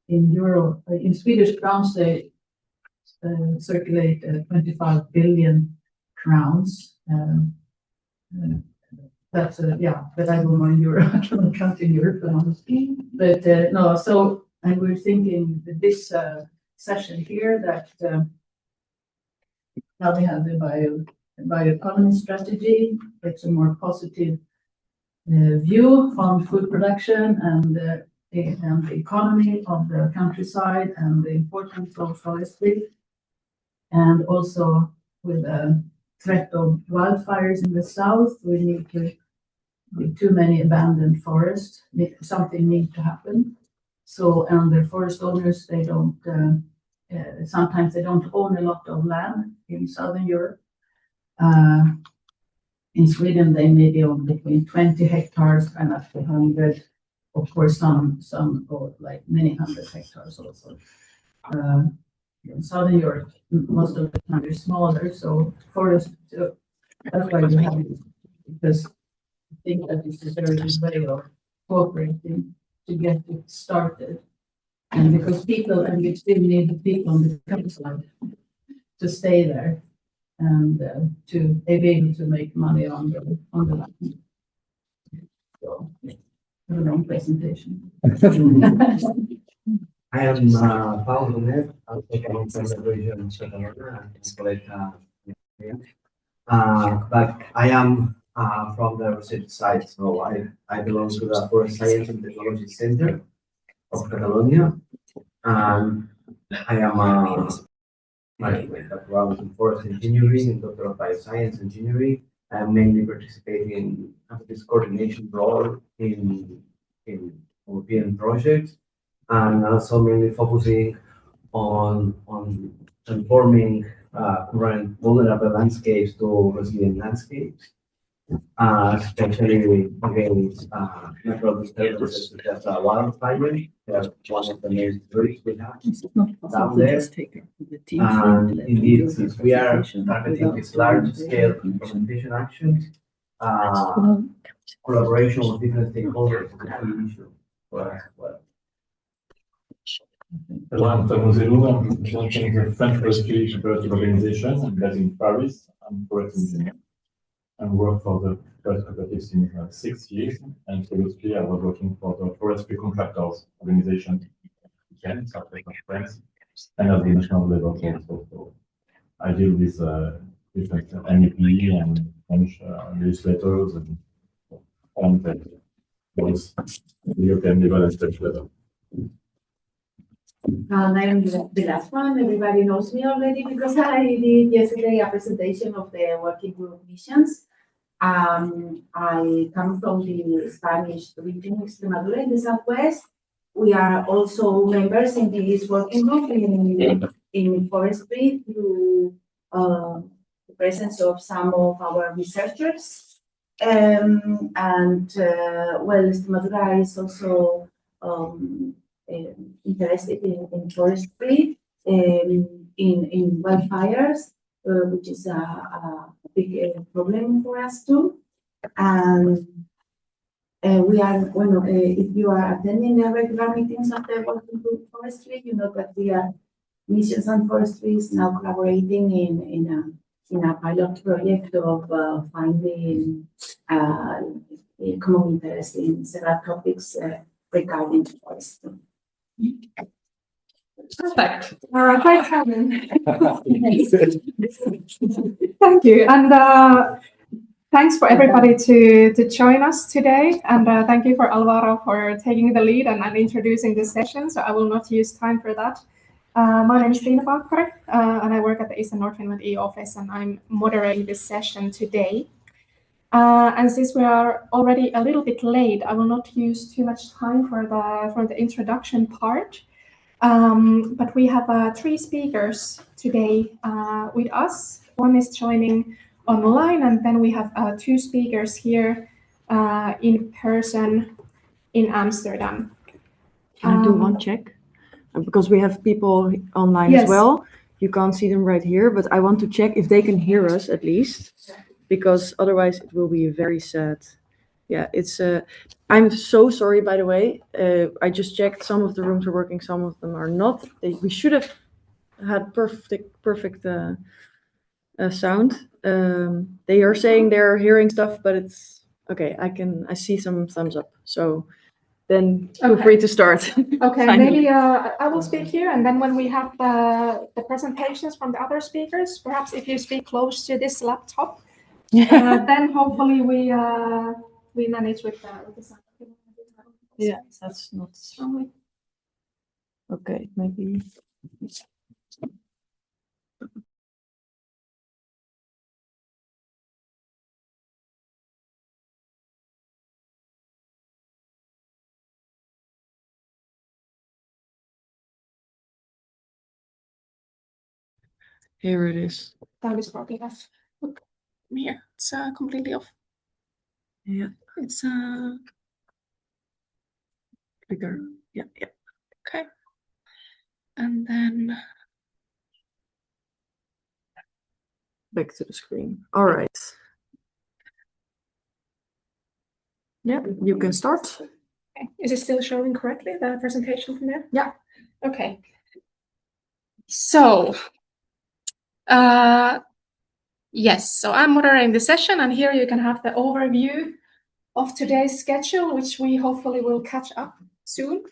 in euro, in Swedish crowns, they circulate 25 billion crowns. That's yeah, but I don't know in euro. I don't count in euro crowns. But no, so and we're thinking that this session here that now we have the bioeconomy strategy. It's a more positive view on food production and the economy of the countryside and the importance of forestry, and also with the threat of wildfires in the south, we need to, with too many abandoned forests, something needs to happen. So, and the forest owners, they don't, sometimes they don't own a lot of land in Southern Europe. In Sweden, they maybe own between 20 hectares and up to 100. Of course, some or like many hundred hectares also. In Southern Europe, most of the time they're smaller, so forest. That's why we have it, because I think that this is a very good way of cooperating to get it started. And because people, and we still need the people on the countryside to stay there and to be able to make money on the land. So, a long presentation. I am Paul Gomez. I'll take a long time from the region of Catalonia and but I am from the research side, so I belong to the Forest Science and Technology Center of Catalonia, and I am my background in forest engineering and Doctor of Bioscience Engineering. I am mainly participating in this coordination role in European projects, and also mainly focusing on transforming current vulnerable landscapes to resilient landscapes, especially against natural disturbances such as wildfire. That's one of the main threats we have down there. And indeed, since we are targeting these large-scale implementation actions, collaboration with different stakeholders is a key issue for us as well. Hello, I'm Thomas Zelou. I'm representing the French Forestry cooperative organization based in Paris. I'm forest engineer and work for the forest cooperatives since 6 years. And previously, I was working for the forestry contractors organization in France and at the national level also. So I deal with different MEP and French legislators and both the European level and state level. I am the last one. Everybody knows me already because I did yesterday a presentation of the working group missions. I come from the Spanish region of Extremadura in the southwest. We are also members in this working group in forestry through the presence of some of our researchers. Well, Extremadura is also interested in forestry, in wildfires, which is a big problem for us too. And we are, if you are attending the regular meetings of the working group forestry, you know that we are Missions and Forestry is now collaborating in a pilot project of finding common interest in several topics regarding forestry. Perfect. Thanks, Helen. Thank you. And thanks for everybody to join us today. And thank you for Alvaro for taking the lead and introducing this session. So I will not use time for that. My name is Tina Bakker, and I work at the Eastern North Finland EU office, and I'm moderating this session today. And since we are already a little bit late, I will not use too much time for the introduction part. But we have 3 speakers today with us. One is joining online, and then we have 2 speakers here in person in Amsterdam. Can I do one check? Because we have people online as well. You can't see them right here, but I want to check if they can hear us at least, because otherwise it will be a very sad Yeah, it's I'm so sorry, by the way. I just checked, some of the rooms are working, some of them are not. We should have had perfect sound. They are saying they're hearing stuff, but it's okay. I see some thumbs up. So then feel free to start. Okay, Finally. maybe I will speak here, and then when we have the presentations from the other speakers, perhaps if you speak close to this laptop, then hopefully we manage with the sound. Yeah, that's not strongly. Okay, maybe. Here it is. Sound is probably off. Look, here, it's completely off. Yeah. It's Bigger. yeah. Okay. And then Back to the screen. All right. Yeah, you can start. okay. Is it still showing correctly, the presentation from there? Yeah. Okay. So yes, so I'm moderating the session, and here you can have the overview of today's schedule, which we hopefully will catch up soon.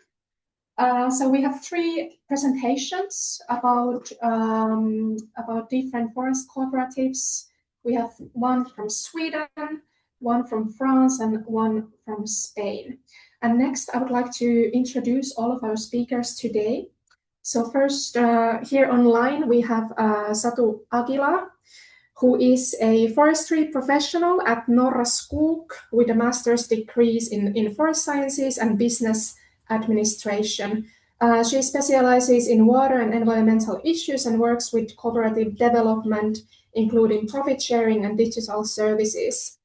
So we have 3 presentations about different forest cooperatives. We have one from Sweden, one from France, and one from Spain. And next, I would like to introduce all of our speakers today. So first, here online, we have Satu Aguilar, who is a forestry professional at Norra Skog with a master's degrees in forest sciences and business administration. She specializes in water and environmental issues and works with cooperative development, including profit sharing and digital services.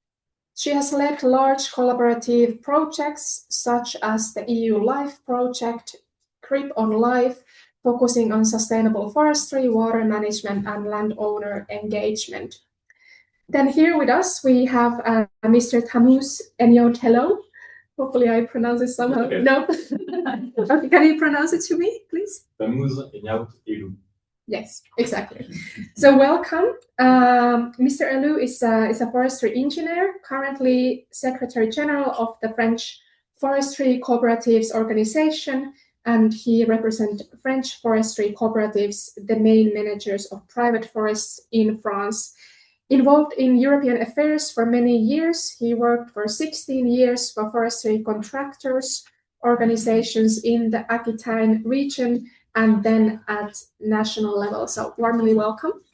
She has led large collaborative projects such as the EU LIFE project, Grip on Life, focusing on sustainable forestry, water management, and landowner engagement. Then here with us, we have Mr. Tamus Enyot. Hello. Hopefully I pronounce it somehow. Okay. No. Okay, can you pronounce it to me, please? Tamus Enyot Elu. Yes, exactly. So welcome. Mr. Elu is a forestry engineer, currently Secretary General of the French Forestry Cooperatives Organization, and he represents French forestry cooperatives, the main managers of private forests in France. Involved in European affairs for many years, he worked for 16 years for forestry contractors, organizations in the Aquitaine region, and then at national level. So warmly welcome.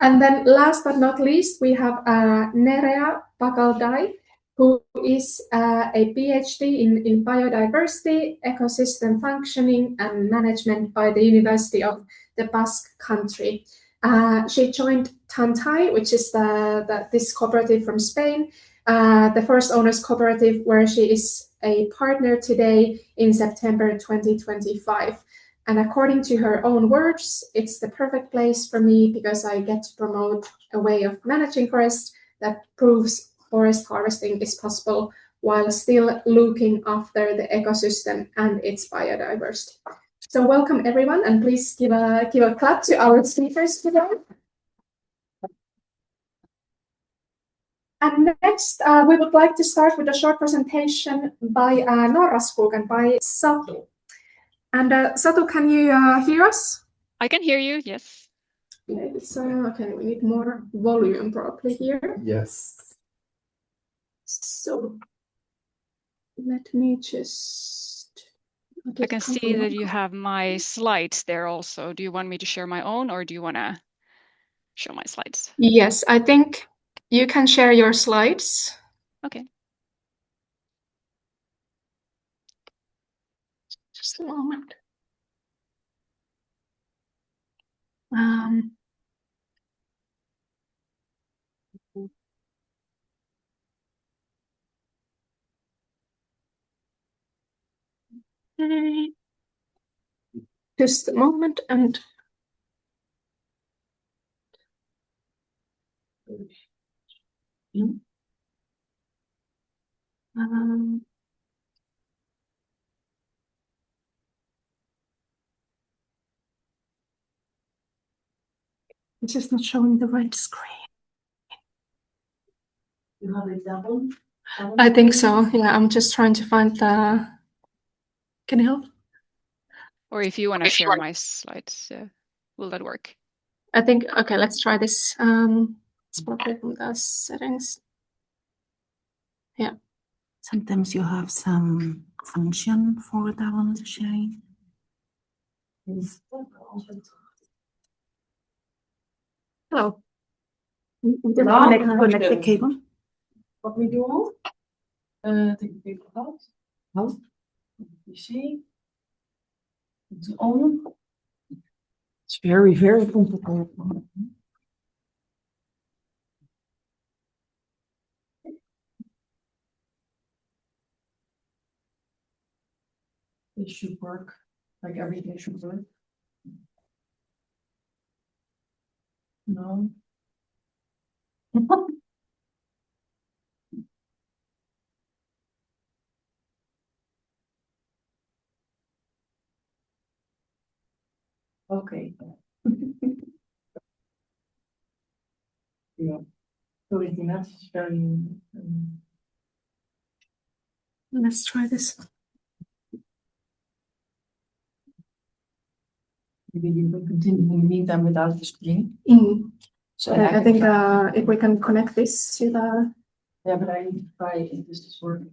And then last but not least, we have Nerea Pagaldai, who is a PhD in biodiversity, ecosystem functioning and management by the University of the Basque Country. She joined Tantai, which is this cooperative from Spain, the first owners cooperative, where she is a partner today in September 2025. And according to her own words, it's the perfect place for me because I get to promote a way of managing forests that proves forest harvesting is possible while still looking after the ecosystem and its biodiversity. So welcome everyone, and please give a clap to our speakers today. And next, we would like to start with a short presentation by Norra Skog and by Satu. And Satu, can you hear us? I can hear you, yes. Okay, we need more volume probably here. Yes. So let me just... I can see that you have my slides there also. Do you want me to share my own, or do you want to show my slides? Yes, I think you can share your slides. Okay. Just a moment. Just a moment and It's just not showing the right screen. You have example? I think so. Yeah, I'm just trying to find the. Can you help? Or if you want to share my slides, will that work? I think, okay, let's try this. Let's probably from the settings. Yeah. Sometimes you have some function for down sharing. Hello. Connect the cable. What we do? Take the paper out. How? You see? It's on. It's very, very complicated. It should work. Like everything should work. No. Okay. Yeah. So it's not very. Let's try this. Maybe you will continue to meet them without the screen. So I think if we can connect this to the. Yeah, but I need to try if this is working.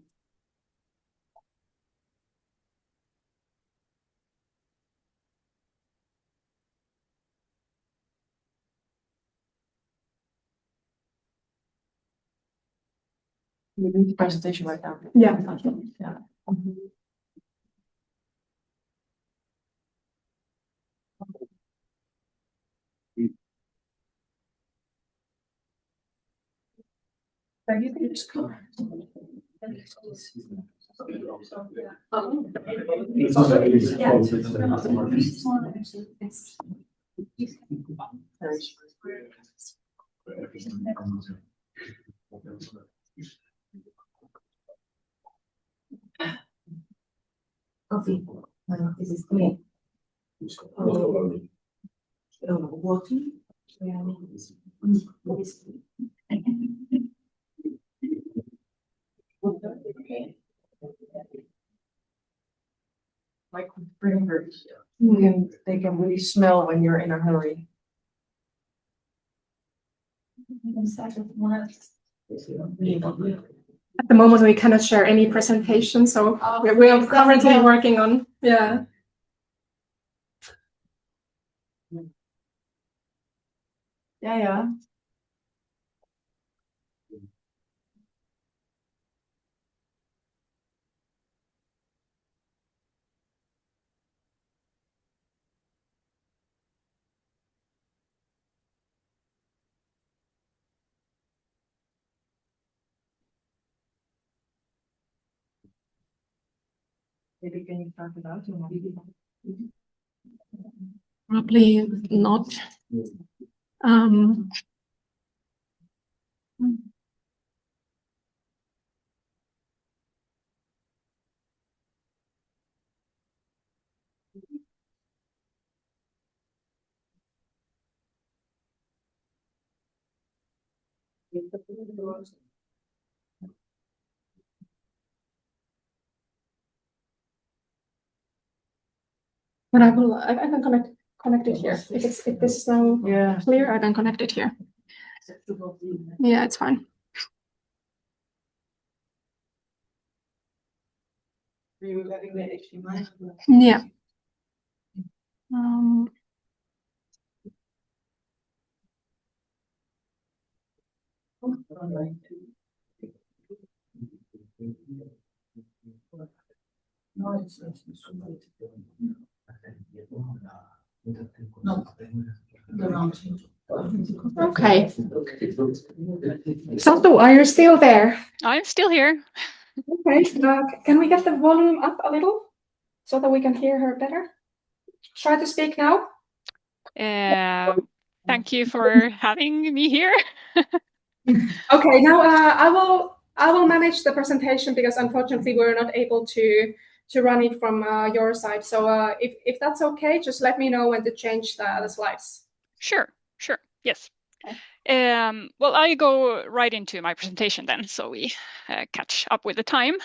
You need the presentation right now. Yeah. Yeah. Can you just go? Coffee. This is clean. Water. Like bringers, they can really smell when you're in a hurry. At the moment, we cannot share any presentation, so we are currently working on. Yeah. Yeah. Maybe can you start it out? Probably not. But I can connect it here. If this is now clear, I can connect it here. Yeah, it's fine. Are you having the HDMI? Yeah. Okay. Satu, are you still there? I'm still here. Okay. Can we get the volume up a little so that we can hear her better? Try to speak now. Thank you for having me here. Okay, now I will I will manage the presentation because unfortunately we're not able to run it from your side. So if that's okay, just let me know when to change the slides. Sure, yes. Well, I go right into my presentation then, so we catch up with the time.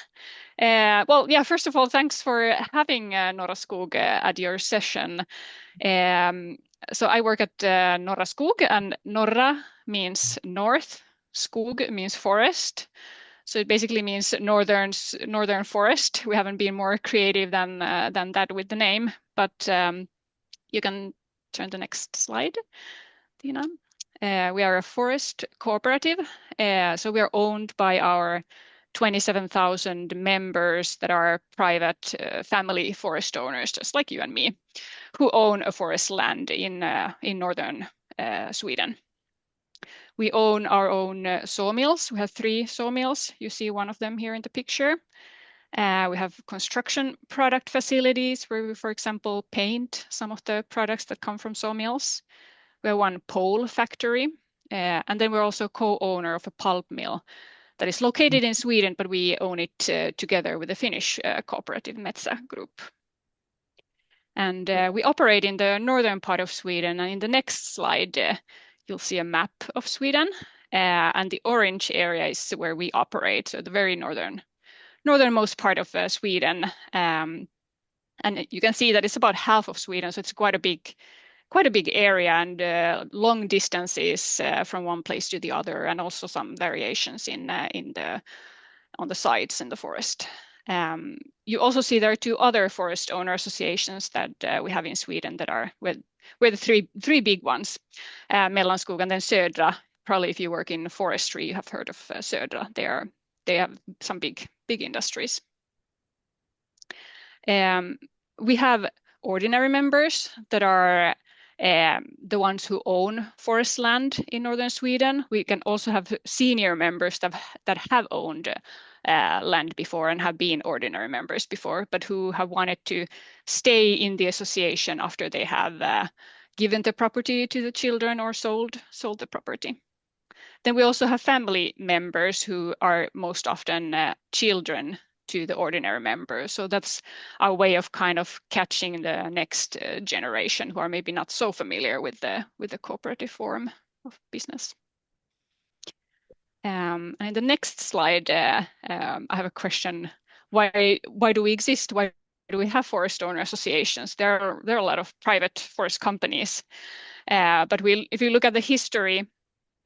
Well, yeah, first of all, thanks for having Norra Skog at your session. So I work at Norra Skog, and Norra means north, Skog means forest. So it basically means northern forest. We haven't been more creative than that with the name, but you can turn the next slide, Tina. We are a forest cooperative, so we are owned by our 27,000 members that are private family forest owners, just like you and me, who own a forest land in northern Sweden. We own our own sawmills. We have 3 sawmills. You see one of them here in the picture. We have construction product facilities where we, for example, paint some of the products that come from sawmills. We have 1 pole factory, and then we're also co-owner of a pulp mill that is located in Sweden, but we own it together with the Finnish cooperative Metsä Group. And we operate in the northern part of Sweden, and in the next slide, you'll see a map of Sweden, and the orange area is where we operate, so the very northernmost part of Sweden. And you can see that it's about half of Sweden, so it's quite a big area and long distances from one place to the other, and also some variations on the sides in the forest. You also see there are 2 other forest owner associations that we have in Sweden that are we're the three big ones, Mellanskog and then Södra. Probably if you work in forestry, you have heard of Södra. They have some big industries. We have ordinary members that are the ones who own forest land in northern Sweden. We can also have senior members that have owned land before and have been ordinary members before, but who have wanted to stay in the association after they have given the property to the children or sold the property. Then we also have family members who are most often children to the ordinary members. So that's our way of kind of catching the next generation who are maybe not so familiar with the cooperative form of business. And in the next slide, I have a question. Why do we exist? Why do we have forest owner associations? There are a lot of private forest companies, but if you look at the history,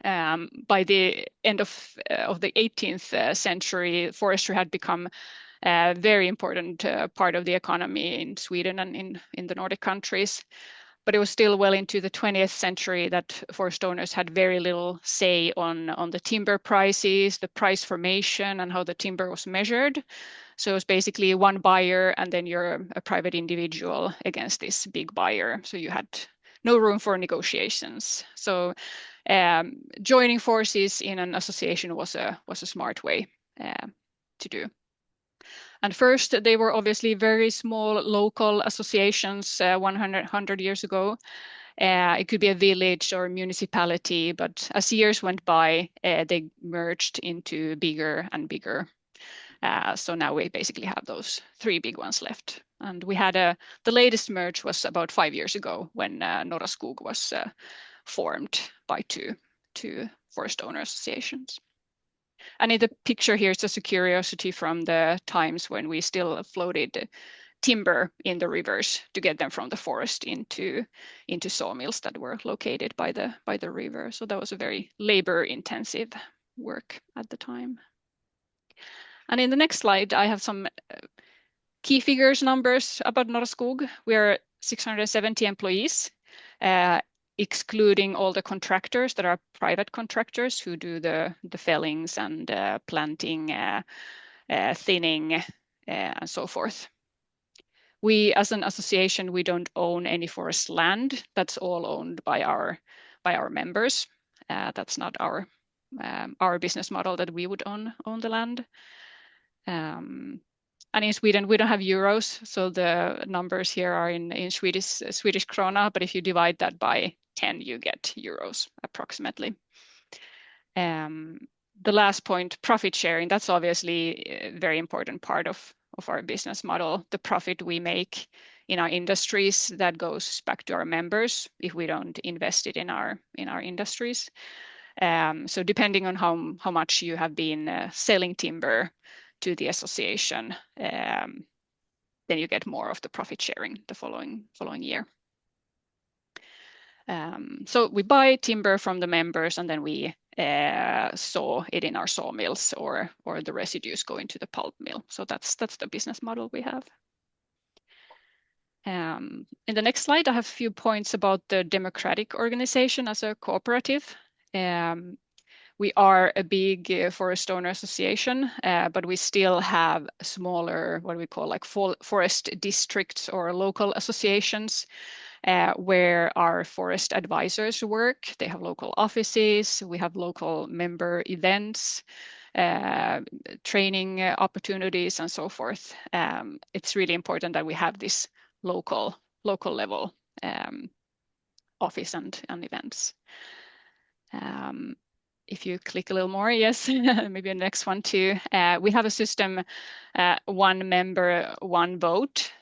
by the end of the 18th century, forestry had become a very important part of the economy in Sweden and in the Nordic countries. But it was still well into the 20th century that forest owners had very little say on the timber prices, the price formation, and how the timber was measured. So it was basically one buyer, and then you're a private individual against this big buyer. So you had no room for negotiations. So joining forces in an association was a smart way to do. And first, they were obviously very small local associations 100 years ago. It could be a village or a municipality, but as years went by, they merged into bigger and bigger. So now we basically have those 3 big ones left. And we had the latest merge was about 5 years ago when Norra Skog was formed by two forest owner associations. And in the picture here is just a curiosity from the times when we still floated timber in the rivers to get them from the forest into sawmills that were located by the river. So that was a very labor-intensive work at the time. And in the next slide, I have some key figures, numbers about Norra Skog. We are 670 employees, excluding all the contractors that are private contractors who do the fellings and planting, thinning, and so forth. We, as an association, we don't own any forest land. That's all owned by our members. That's not our business model that we would own the land. And in Sweden, we don't have euros, so the numbers here are in Swedish krona. But if you divide that by 10, you get euros approximately. the last point, profit sharing, that's obviously a very important part of our business model. The profit we make in our industries, that goes back to our members if we don't invest it in our industries. So depending on how much you have been selling timber to the association, then you get more of the profit sharing the following year. So we buy timber from the members, and then we saw it in our sawmills, or the residues go into the pulp mill. So that's the business model we have. In the next slide, I have a few points about the democratic organization as a cooperative. We are a big forest owner association, but we still have smaller, what we call like forest districts or local associations, where our forest advisors work. They have local offices, we have local member events, training opportunities, and so forth. It's really important that we have this local level office and events. If you click a little more, yes, maybe the next one too. We have a system, one member, one vote,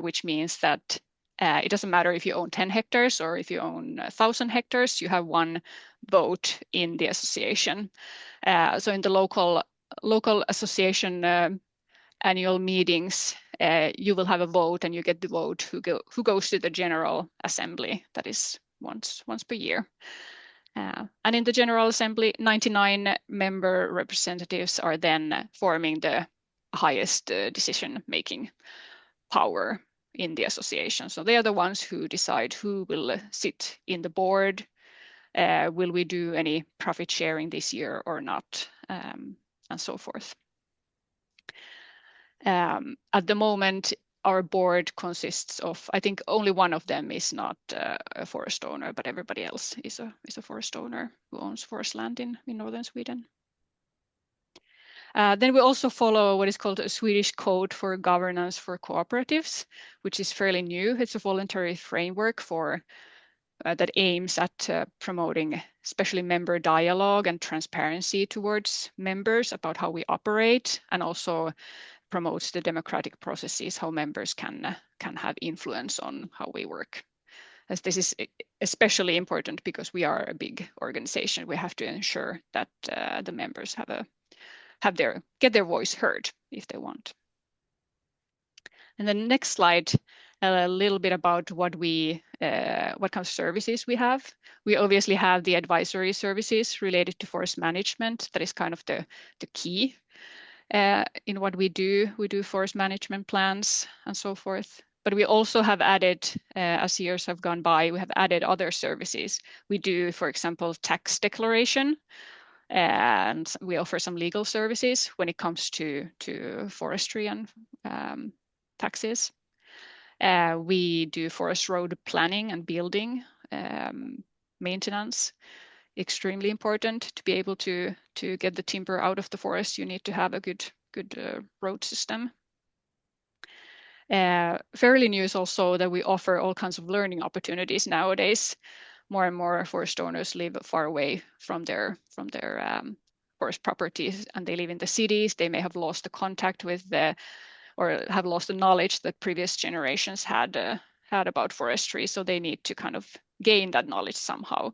which means that it doesn't matter if you own 10 hectares or if you own 1,000 hectares, you have one vote in the association. So in the local association annual meetings, you will have a vote, and you get the vote who goes to the General Assembly. That is once per year. And in the General Assembly, 99 member representatives are then forming the highest decision-making power in the association. So they are the ones who decide who will sit in the board, will we do any profit sharing this year or not, and so forth. At the moment, our board consists of, I think only one of them is not a forest owner, but everybody else is a forest owner who owns forest land in northern Sweden. Then we also follow what is called a Swedish Code for Governance for Cooperatives, which is fairly new. It's a voluntary framework that aims at promoting especially member dialogue and transparency towards members about how we operate, and also promotes the democratic processes, how members can have influence on how we work. As this is especially important because we are a big organization, we have to ensure that the members get their voice heard if they want. And the next slide, a little bit about what kind of services we have. We obviously have the advisory services related to forest management. That is kind of the key. In what we do forest management plans and so forth. But we also have added, as years have gone by, we have added other services. We do, for example, tax declaration, and we offer some legal services when it comes to forestry and taxes. We do forest road planning and building, maintenance. Extremely important to be able to get the timber out of the forest. You need to have a good road system. Fairly new is also that we offer all kinds of learning opportunities nowadays. More and more forest owners live far away from their forest properties, and they live in the cities. They may have lost the contact with or have lost the knowledge that previous generations had about forestry, so they need to kind of gain that knowledge somehow.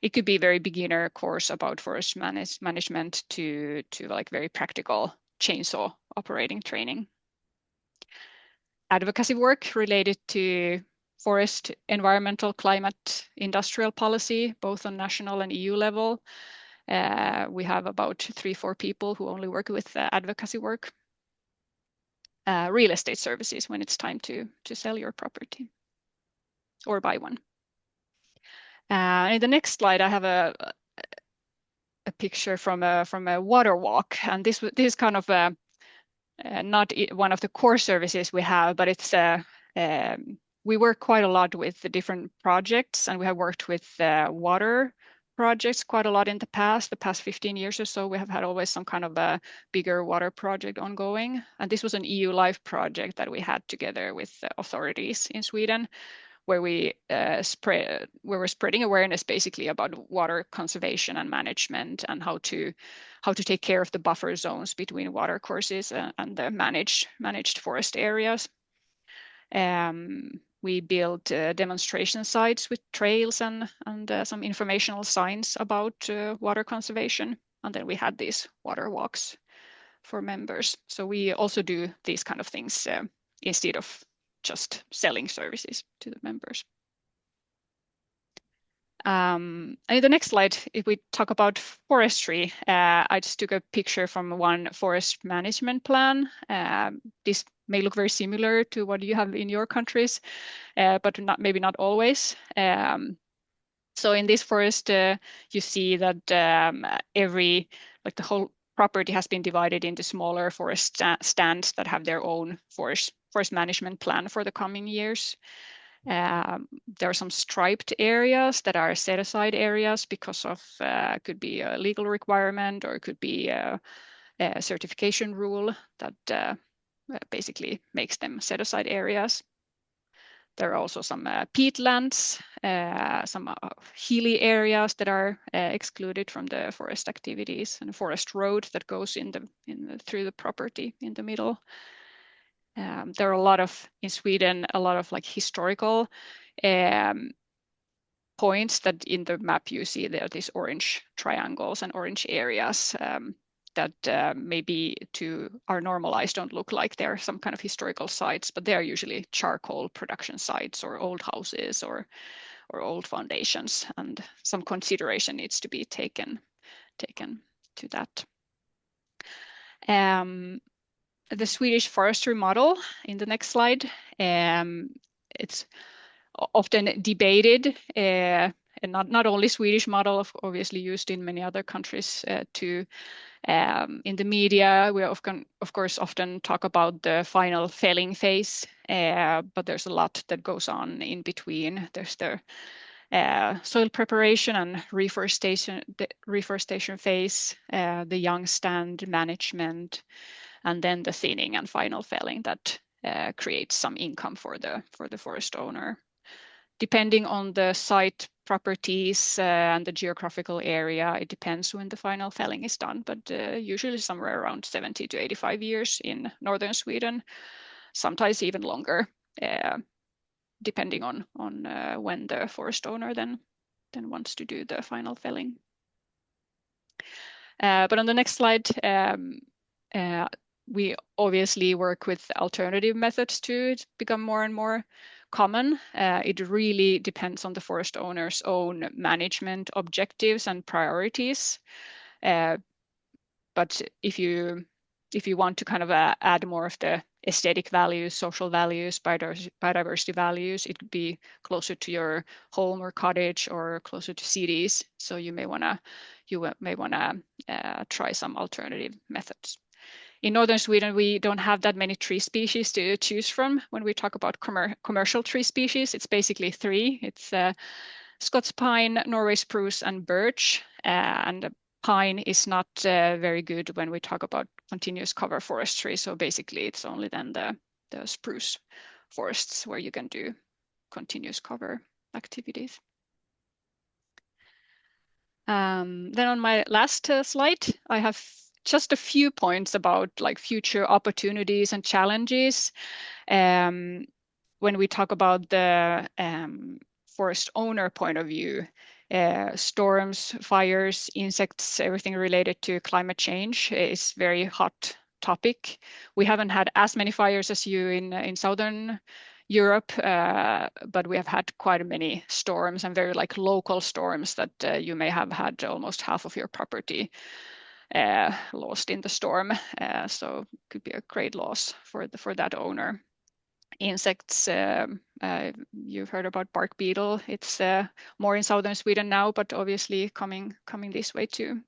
It could be a very beginner course about forest management to like very practical chainsaw operating training. Advocacy work related to forest, environmental, climate, industrial policy, both on national and EU level. We have about 3-4 people who only work with advocacy work. Real estate services when it's time to sell your property or buy one. In the next slide, I have a picture from a water walk, and this is kind of not one of the core services we have, but it's we work quite a lot with the different projects, and we have worked with water projects quite a lot in the past 15 years or so. We have had always some kind of a bigger water project ongoing, and this was an EU Life project that we had together with the authorities in Sweden, where we're spreading awareness basically about water conservation and management, and how to take care of the buffer zones between water courses and the managed forest areas. We built demonstration sites with trails and some informational signs about water conservation. And then we had these water walks for members. So we also do these kind of things instead of just selling services to the members. And in the next slide, if we talk about forestry, I just took a picture from one forest management plan. This may look very similar to what you have in your countries, but maybe not always. So in this forest, you see that the whole property has been divided into smaller forest stands that have their own forest management plan for the coming years. There are some striped areas that are set aside areas because of could be a legal requirement, or it could be a certification rule that basically makes them set aside areas. There are also some peatlands, some hilly areas that are excluded from the forest activities, and a forest road that goes through the property in the middle. There are in Sweden, a lot of like historical points that in the map you see there are these orange triangles and orange areas that maybe to our normal eyes don't look like they're some kind of historical sites, but they are usually charcoal production sites or old houses or old foundations, and some consideration needs to be taken to that. The Swedish forestry model in the next slide, it's often debated, and not only Swedish model, obviously used in many other countries too. In the media, we of course often talk about the final felling phase, but there's a lot that goes on in between. There's the soil preparation and reforestation phase, the young stand management, and then the thinning and final felling that creates some income for the forest owner. Depending on the site properties and the geographical area, it depends when the final felling is done, but usually somewhere around 70 to 85 years in northern Sweden, sometimes even longer, depending on when the forest owner then wants to do the final felling. But on the next slide, we obviously work with alternative methods too. It's become more and more common. It really depends on the forest owner's own management objectives and priorities. But if you want to kind of add more of the aesthetic values, social values, biodiversity values, it could be closer to your home or cottage or closer to cities. So you may wanna try some alternative methods. In northern Sweden, we don't have that many tree species to choose from. When we talk about commercial tree species, it's basically three. It's Scots pine, Norway spruce, and birch. And pine is not very good when we talk about continuous cover forestry. So basically, it's only then the spruce forests where you can do continuous cover activities. Then on my last slide, I have just a few points about like future opportunities and challenges. When we talk about the forest owner point of view, storms, fires, insects, everything related to climate change is very hot topic. We haven't had as many fires as you in Southern Europe, but we have had quite many storms and very like local storms that you may have had almost half of your property lost in the storm. So it could be a great loss for that owner. Insects, you've heard about bark beetle. It's more in southern Sweden now, but obviously coming this way too.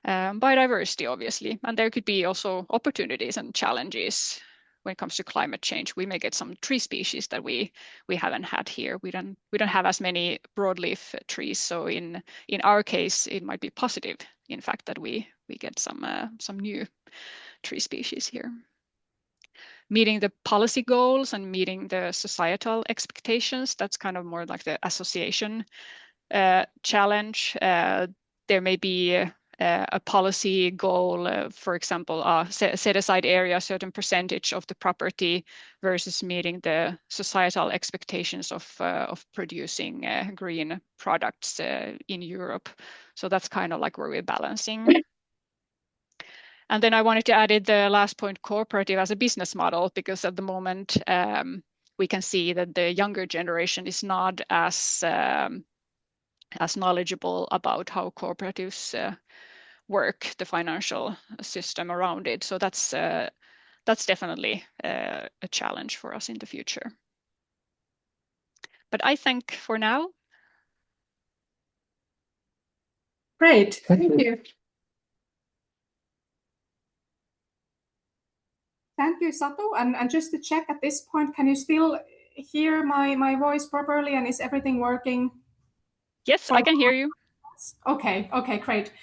Biodiversity, obviously, and there could be also opportunities and challenges when it comes to climate change. We may get some tree species that we haven't had here. We don't have as many broadleaf trees, so in our case, it might be positive, in fact, that we get some new tree species here. meeting the policy goals and meeting the societal expectations. That's kind of more like the association challenge. There may be a policy goal, for example, set aside area, a certain percentage of the property versus meeting the societal expectations of producing green products in Europe. So that's kind of like where we're balancing. And then I wanted to add in the last point, cooperative as a business model, because at the moment we can see that the younger generation is not as knowledgeable about how cooperatives work, the financial system around it. So that's definitely a challenge for us in the future. But I think for now. Great, thank you. Thank you, Satu. And just to check at this point, can you still hear my voice properly, and is everything working? Yes, I can hear you. Okay, great.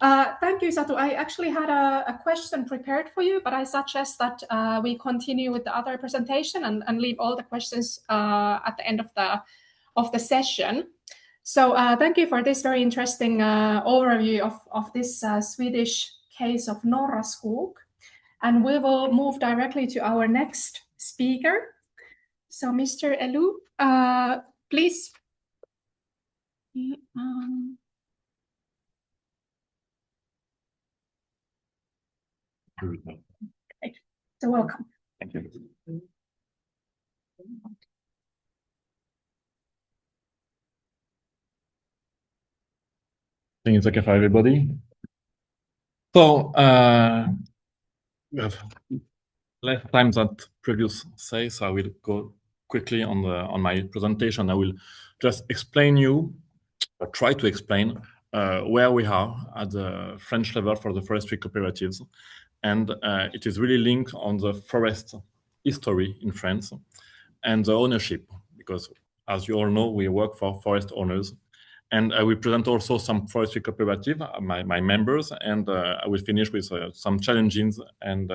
Thank you, Satu. I actually had a question prepared for you, but I suggest that we continue with the other presentation and leave all the questions at the end of the session. So thank you for this very interesting overview of this Swedish case of Norra Skog. And we will move directly to our next speaker. So Mr. Elu, please. Great. So welcome. Thank you. I think it's okay for everybody. So we have less time than previous say, so I will go quickly on my presentation. I will just explain you, or try to explain, where we are at the French level for the forestry cooperatives. And it is really linked on the forest history in France and the ownership, because as you all know, we work for forest owners. And I will present also some forestry cooperative, my members, and I will finish with some challenges and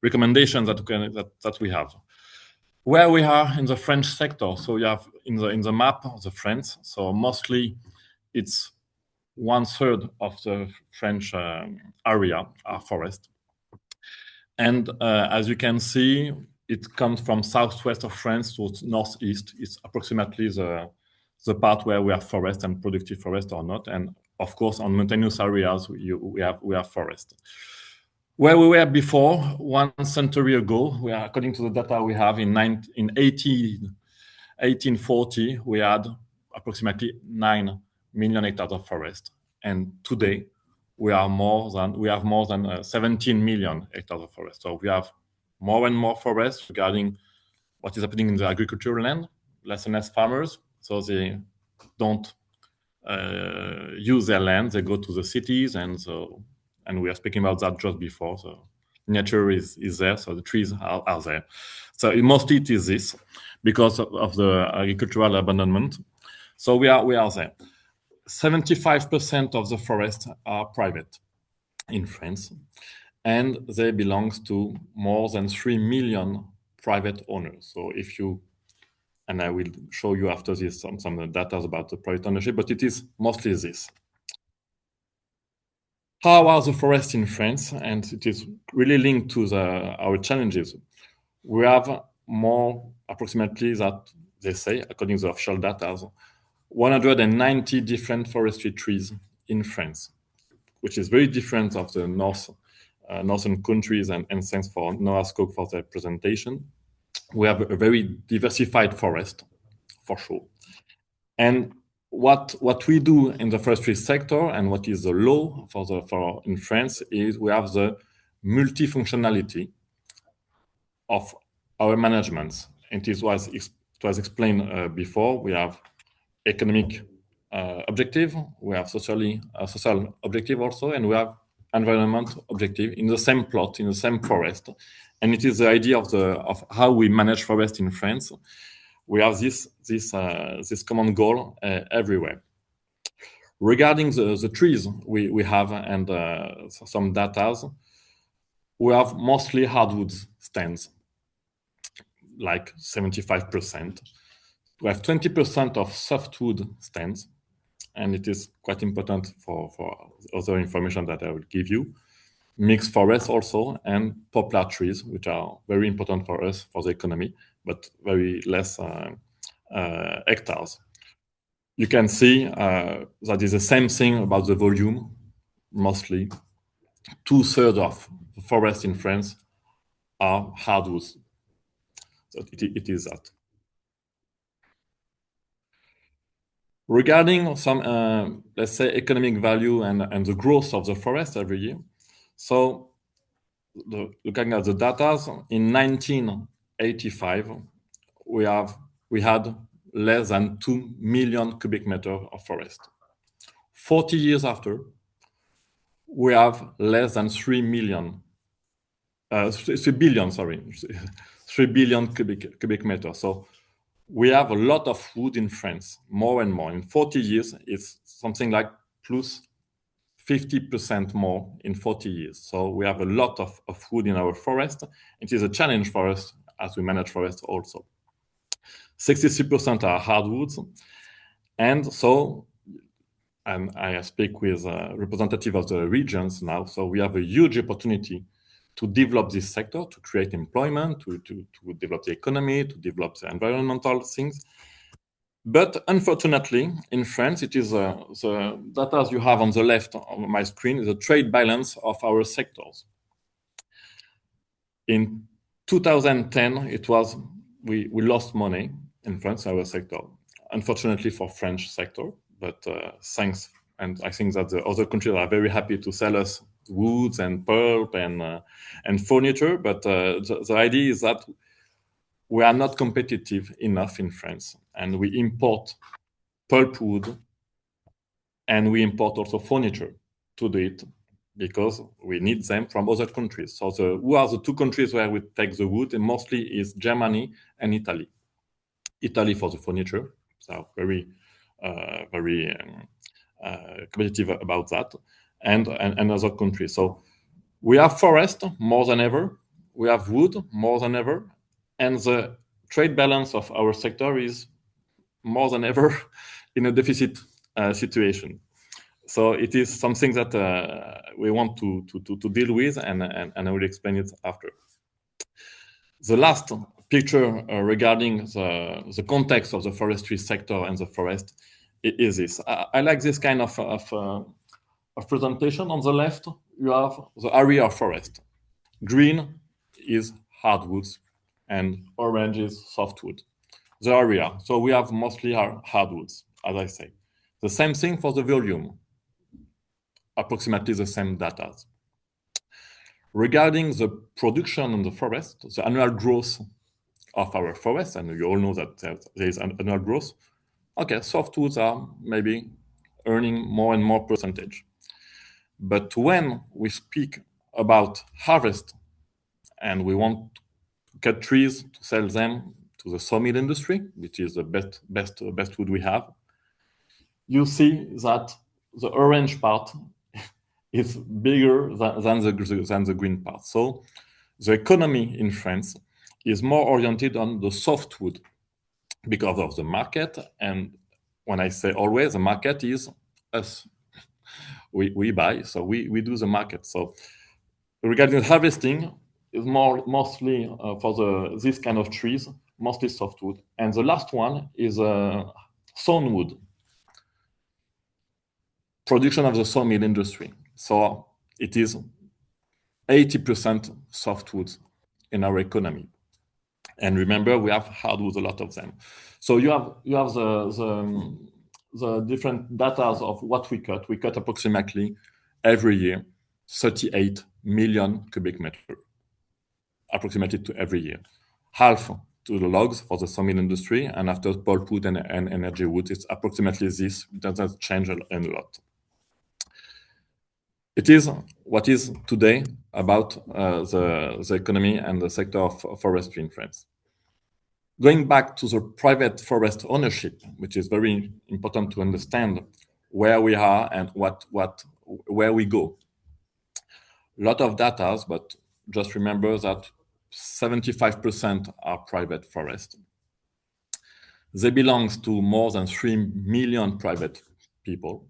recommendations that we have. Where we are in the French sector, so you have in the map of the France, so mostly it's 1/3 of the French area are forest. And as you can see, it comes from southwest of France to northeast. It's approximately the part where we have forest and productive forest or not. And of course, on mountainous areas, we have forest. Where we were before, 1 century ago, according to the data we have in 1840, we had approximately 9 million hectares of forest. And today, we have more than 17 million hectares of forest. So we have more and more forest regarding what is happening in the agricultural land, less and less farmers. So they don't use their land, they go to the cities, and we are speaking about that just before. So nature is there, so the trees are there. So mostly it is this, because of the agricultural abandonment. So we are there. 75% of the forests are private in France, and they belong to more than 3 million private owners. So and I will show you after this some data about the private ownership, but it is mostly this. How are the forests in France? And it is really linked to our challenges. We have more, approximately, that they say, according to the official data, 190 different forestry trees in France, which is very different of the northern countries, and thanks for Norra Skog for their presentation. We have a very diversified forest, for sure. And what we do in the forestry sector, and what is the law in France, is we have the multifunctionality of our management. And it was explained before. We have economic objective, we have social objective also, and we have environment objective in the same plot, in the same forest. And it is the idea of how we manage forest in France. We have this common goal everywhere. Regarding the trees we have, and some data, we have mostly hardwood stands. like 75%. We have 20% of softwood stands, and it is quite important for other information that I will give you. Mixed forests also, and poplar trees, which are very important for us, for the economy, but very less hectares. You can see that is the same thing about the volume, mostly. 2/3 of the forests in France are hardwoods. So it is that. Regarding some, let's say, economic value and the growth of the forest every year. So looking at the data, in 1985, we had less than 2 million cubic meters of forest. 40 years after, we have less than 3 billion cubic meters. So we have a lot of wood in France, more and more. In 40 years, it's something like plus 50% more in 40 years. So we have a lot of wood in our forest. It is a challenge for us as we manage forests also. 63% are hardwoods. And so, and I speak with a representative of the regions now, so we have a huge opportunity to develop this sector, to create employment, to develop the economy, to develop the environmental things. But unfortunately, in France, it is the data you have on the left of my screen is the trade balance of our sectors. In 2010, it was we lost money in France, our sector. Unfortunately for French sector, but thanks, and I think that the other countries are very happy to sell us woods and pulp and furniture. But the idea is that we are not competitive enough in France, and we import pulpwood and we import also furniture to do it because we need them from other countries. So who are the two countries where we take the wood? And mostly is Germany and Italy. Italy for the furniture, so very competitive about that, and other countries. So we have forest more than ever, we have wood more than ever, and the trade balance of our sector is more than ever in a deficit situation. So it is something that we want to deal with, and I will explain it after. The last picture regarding the context of the forestry sector and the forest is this. I like this kind of presentation. On the left, you have the area of forest. Green is hardwoods, and orange is softwood. The area, so we have mostly hardwoods, as I say. The same thing for the volume, approximately the same data. Regarding the production in the forest, the annual growth of our forest, and you all know that there is an annual growth. Okay, softwoods are maybe earning more and more percentage. But when we speak about harvest and we want to cut trees to sell them to the sawmill industry, which is the best wood we have, you see that the orange part is bigger than the green part. So the economy in France is more oriented on the softwood because of the market. And when I say always, the market is us. We buy, so we do the market. So regarding harvesting, is mostly for this kind of trees, mostly softwood. And the last one is sawnwood, production of the sawmill industry. So it is 80% softwood in our economy. And remember, we have hardwood, a lot of them. So you have the different data of what we cut. We cut approximately every year 38 million cubic meters, approximately to every year. Half to the logs for the sawmill industry, and after pulpwood and energy wood, it's approximately this. It doesn't change a lot. It is what is today about the economy and the sector of forestry in France. Going back to the private forest ownership, which is very important to understand where we are and where we go. A lot of data, but just remember that 75% are private forests. They belong to more than 3 million private people.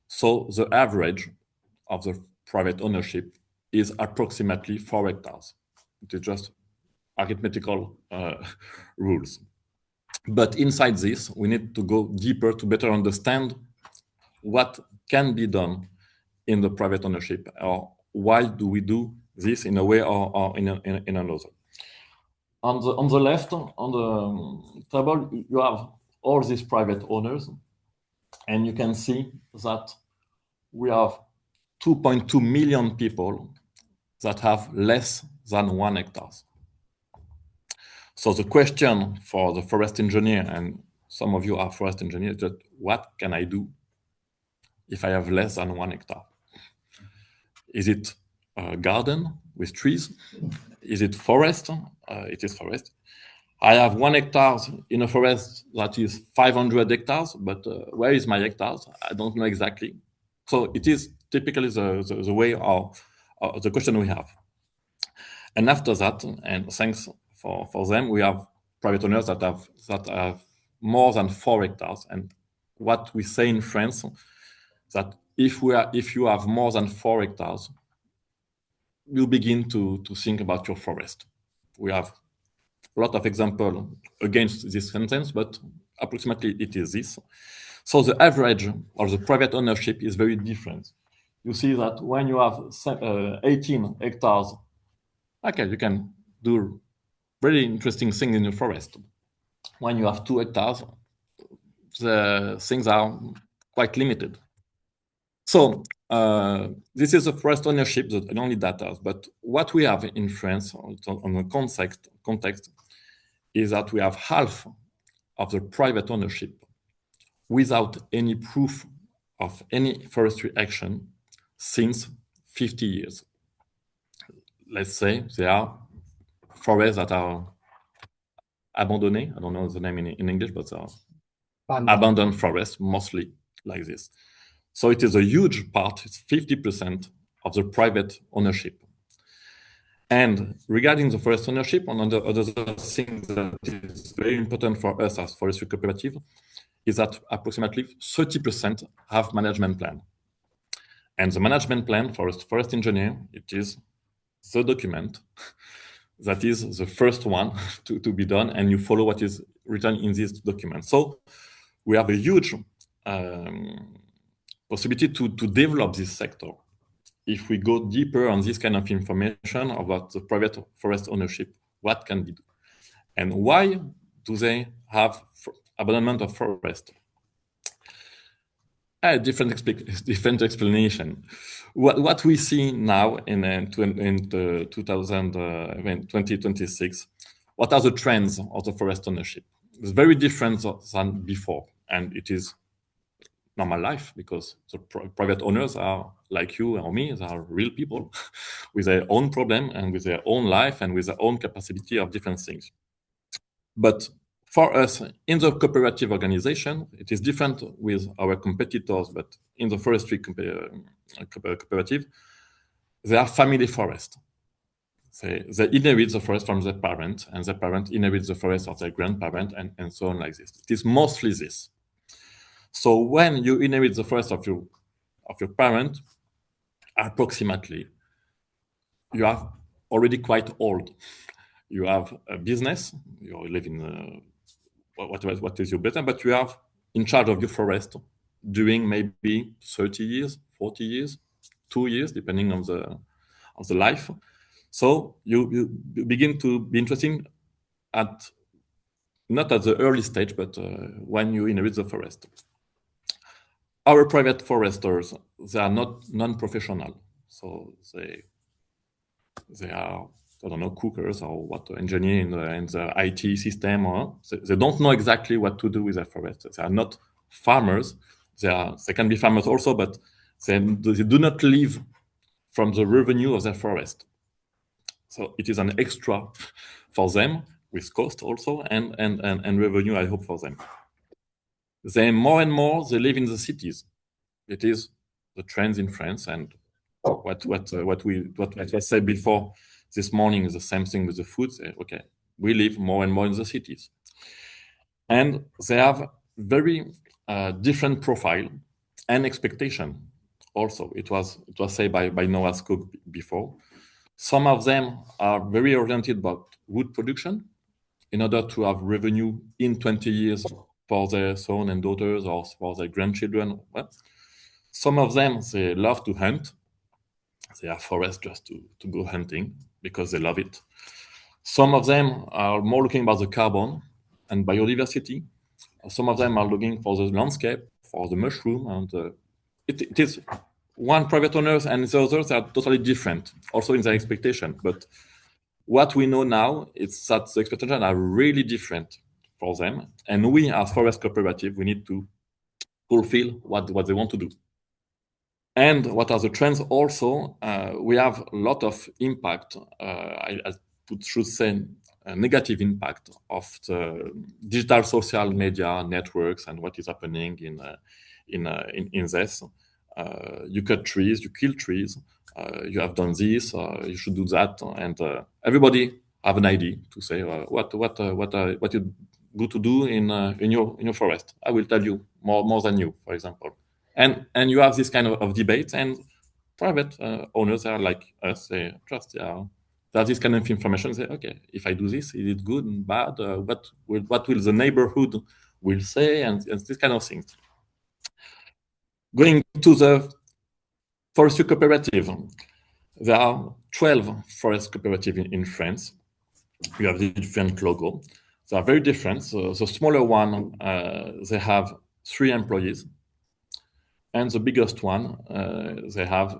So the average of the private ownership is approximately 4 hectares. It is just arithmetical rules. But inside this, we need to go deeper to better understand what can be done in the private ownership, or why do we do this in a way or in another. On the left, on the table, you have all these private owners, and you can see that we have 2.2 million people that have less than 1 hectare. So the question for the forest engineer, and some of you are forest engineers, that what can I do if I have less than 1 hectare? Is it a garden with trees? Is it forest? It is forest. I have 1 hectare in a forest that is 500 hectares, but where is my hectares? I don't know exactly. So it is typically the way of the question we have. And after that, and thanks for them, we have private owners that have more than 4 hectares. And what we say in France, that if you have more than 4 hectares, you begin to think about your forest. We have a lot of examples against this sentence, but approximately it is this. So the average of the private ownership is very different. You see that when you have 18 hectares, okay, you can do very interesting things in your forest. When you have 2 hectares, the things are quite limited. So this is the forest ownership, the only data. But what we have in France on the context is that we have half of the private ownership without any proof of any forestry action since 50 years. Let's say there are forests that are abandoned. I don't know the name in English, but abandoned forests, mostly like this. So it is a huge part, it's 50% of the private ownership. And regarding the forest ownership, one of the other things that is very important for us as forestry cooperative is that approximately 30% have management plan. And the management plan for a forest engineer, it is the document that is the first one to be done, and you follow what is written in this document. So we have a huge possibility to develop this sector if we go deeper on this kind of information about the private forest ownership. What can be done? And why do they have abandonment of forest? A different explanation. What we see now in 2026, what are the trends of the forest ownership? It's very different than before, and it is normal life because the private owners are like you or me, they are real people with their own problem and with their own life and with their own capacity of different things. But for us, in the cooperative organization, it is different with our competitors, but in the forestry cooperative, they are family forests. They inherit the forest from their parent, and their parent inherits the forest of their grandparent, and so on like this. It is mostly this. So when you inherit the forest of your parent, approximately, you are already quite old. You have a business, you live in what is your business, but you are in charge of your forest during maybe 30 years, 40 years, 2 years, depending on the life. So you begin to be interesting not at the early stage, but when you inherit the forest. Our private foresters, they are not non-professional, so they are, I don't know, cookers or what, engineer in the IT system, or they don't know exactly what to do with their forest. They are not farmers. They can be farmers also, but they do not live from the revenue of their forest. So it is an extra for them, with cost also, and revenue, I hope, for them. They more and more, they live in the cities. It is the trends in France, and what I said before, this morning is the same thing with the food. Say, okay, we live more and more in the cities. And they have very different profile and expectation. Also, it was said by Noah's Cook before. Some of them are very oriented about wood production in order to have revenue in 20 years for their son and daughters or for their grandchildren. Well, some of them, they love to hunt. They have forests just to go hunting because they love it. Some of them are more looking about the carbon and biodiversity. Some of them are looking for the landscape, for the mushroom, and it is one private owners and the others are totally different, also in their expectation. But what we know now is that the expectations are really different for them, and we as forest cooperative, we need to fulfill what they want to do. And what are the trends also? We have a lot of impact, I should say, a negative impact of the digital social media networks and what is happening in this. You cut trees, you kill trees, you have done this, you should do that, and everybody have an idea to say what you go to do in your forest. I will tell you more than you, for example. And you have this kind of debate, and private owners are like us. They trust that this kind of information. Say, okay, if I do this, is it good and bad? What will the neighborhood will say, and this kind of things. Going to the forestry cooperative, there are 12 forest cooperatives in France. You have the different logo. They are very different. So the smaller one, they have 3 employees. And the biggest one, they have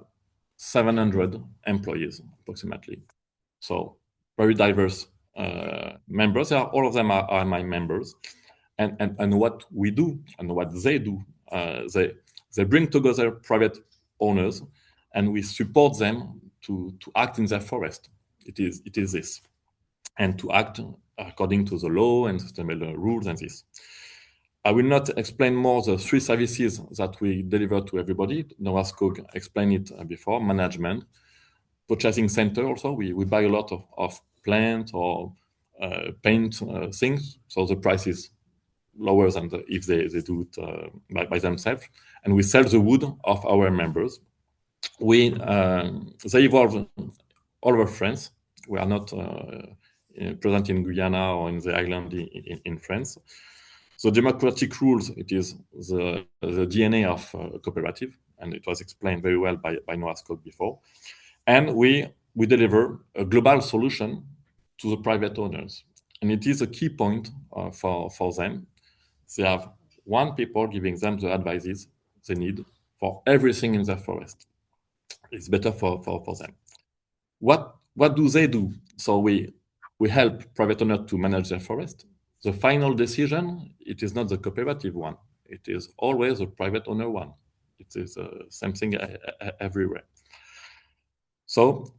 700 employees, approximately. So very diverse members. All of them are my members. And what we do and what they do, they bring together private owners, and we support them to act in their forest. It is this, and to act according to the law and sustainable rules and this. I will not explain more the 3 services that we deliver to everybody. Noah Skog explained it before. Management, purchasing center also. We buy a lot of plant or paint things, so the price is lower than if they do it by themselves. And we sell the wood of our members. They evolve all over France. We are not present in Guyana or in the island in France. So democratic rules, it is the DNA of cooperative, and it was explained very well by Noah Scott before. And we deliver a global solution to the private owners. And it is a key point for them. They have one people giving them the advices they need for everything in their forest. It's better for them. What do they do? So we help private owners to manage their forest. The final decision, it is not the cooperative one. It is always the private owner one. It is same thing everywhere. So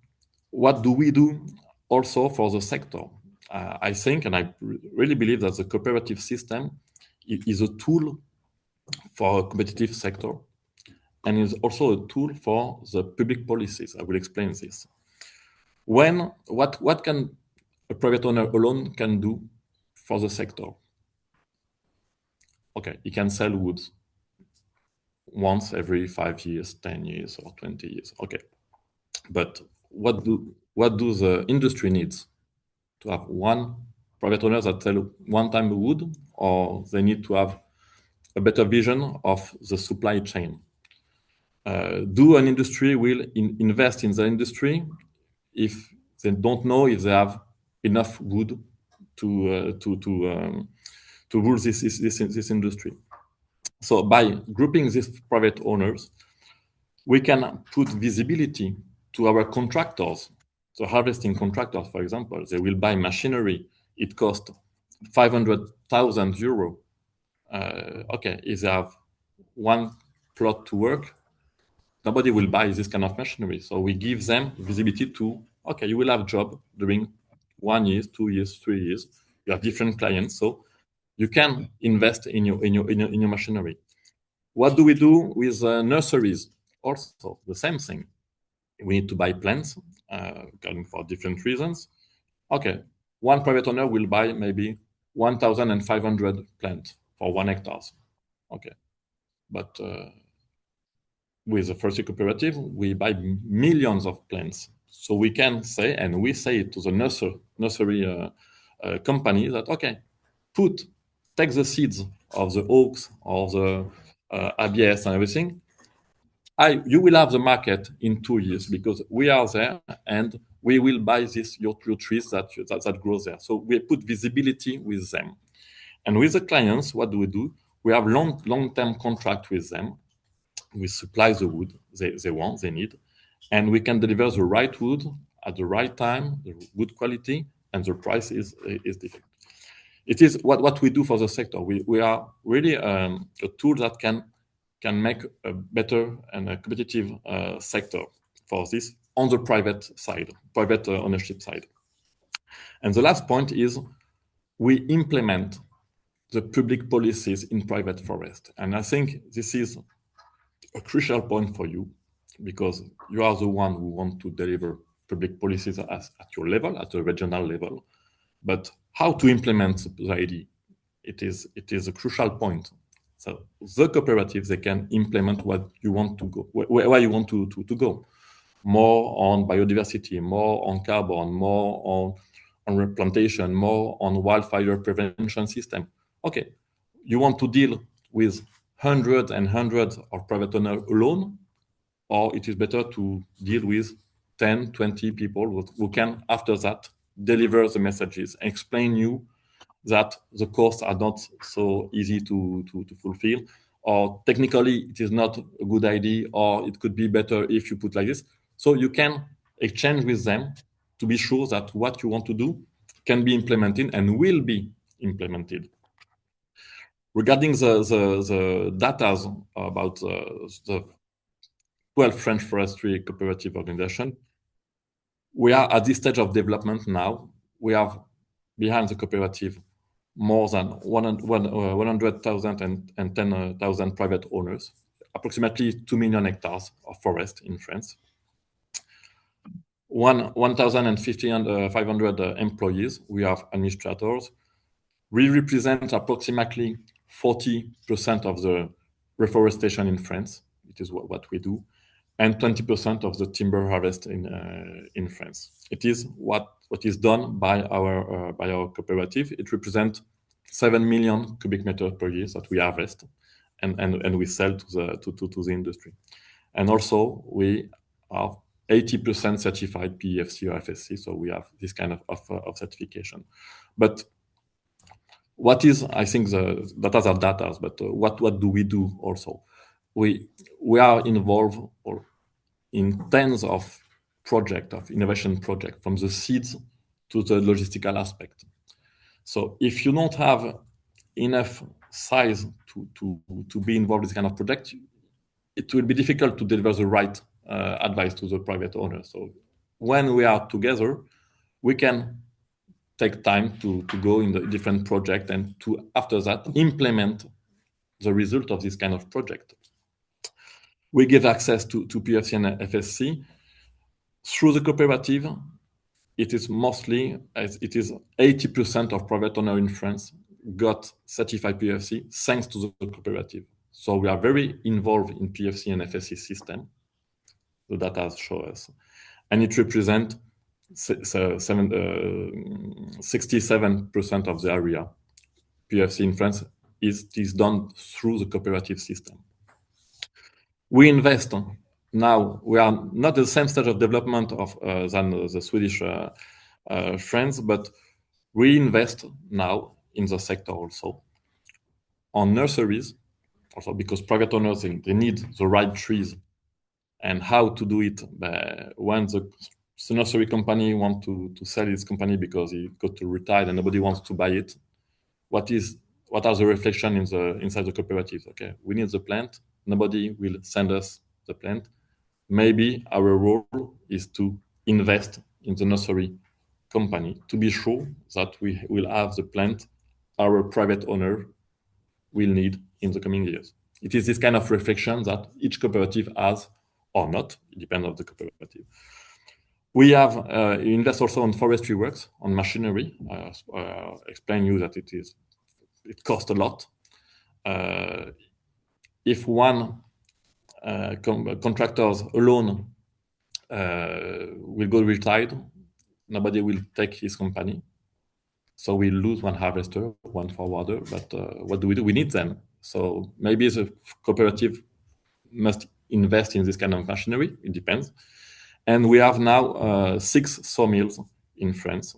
what do we do also for the sector? I think, and I really believe that the cooperative system is a tool for a competitive sector, and is also a tool for the public policies. I will explain this. What can a private owner alone can do for the sector? Okay, he can sell wood once every 5 years, 10 years, or 20 years. Okay, but what do the industry needs? To have one private owner that sell one time wood, or they need to have a better vision of the supply chain? Do an industry will invest in the industry if they don't know if they have enough wood to rule this industry? So by grouping these private owners, we can put visibility to our contractors. So harvesting contractors, for example, they will buy machinery. It costs 500,000 euro. Okay, if they have one plot to work, nobody will buy this kind of machinery. So we give them visibility to, okay, you will have job during 1 year, 2 years, 3 years. You have different clients, so you can invest in your machinery. What do we do with nurseries? Also, the same thing. We need to buy plants. according for different reasons. Okay, one private owner will buy maybe 1,500 plants for 1 hectare. Okay, but with the Forestry cooperative, we buy millions of plants. So we can say, and we say to the nursery company that, okay, take the seeds of the oaks or the ABS and everything. You will have the market in 2 years because we are there and we will buy your trees that grow there. So we put visibility with them. And with the clients, what do? We have long-term contract with them. We supply the wood they need, and we can deliver the right wood at the right time, the wood quality, and the price is different. It is what we do for the sector. We are really a tool that can make a better and a competitive sector for this on the private side, private ownership side. And the last point is we implement the public policies in private forest. And I think this is a crucial point for you because you are the one who want to deliver public policies at your level, at the regional level. But how to implement the idea? It is a crucial point. So the cooperatives, they can implement what you want to go, where you want to go. More on biodiversity, more on carbon, more on replantation, more on wildfire prevention system. Okay, you want to deal with hundreds and hundreds of private owners alone, or it is better to deal with 10, 20 people who can, after that, deliver the messages, explain you that the costs are not so easy to fulfill, or technically it is not a good idea, or it could be better if you put like this. So you can exchange with them to be sure that what you want to do can be implemented and will be implemented. Regarding the data about the 12 French forestry cooperative organization, we are at this stage of development now. We have behind the cooperative more than 100,000 and 10,000 private owners, approximately 2 million hectares of forest in France. 1,500 employees. We have administrators. We represent approximately 40% of the reforestation in France. It is what we do, and 20% of the timber harvest in France. It is what is done by our cooperative. It represents 7 million cubic meters per year that we harvest, and we sell to the industry. And also we are 80% certified PEFC or FSC, so we have this kind of certification. But what is, I think, the data are data, but what do we do also? We are involved in tens of projects, of innovation projects, from the seeds to the logistical aspect. So if you don't have enough size to be involved in this kind of project, it will be difficult to deliver the right advice to the private owner. So when we are together, we can take time to go in the different project and to, after that, implement the result of this kind of project. We give access to PEFC and FSC. Through the cooperative, it is 80% of private owners in France got certified PEFC thanks to the cooperative. So we are very involved in PEFC and FSC system. The data show us. And it represents 67% of the area. PEFC in France is done through the cooperative system. We invest now. We are not at the same stage of development than the Swedish friends, but we invest now in the sector also on nurseries, also because private owners they need the right trees, and how to do it when the nursery company want to sell its company because he got to retire and nobody wants to buy it. What are the reflections inside the cooperative? Okay, we need the plant. Nobody will send us the plant. Maybe our role is to invest in the nursery company to be sure that we will have the plant our private owner will need in the coming years. It is this kind of reflection that each cooperative has or not. It depends on the cooperative. We have invest also on forestry works, on machinery. Explain you that it costs a lot. If one contractors alone will go retired, nobody will take his company. So we lose one harvester, one forwarder, but what do? We need them. So maybe the cooperative must invest in this kind of machinery. It depends. And we have now 6 sawmills in France.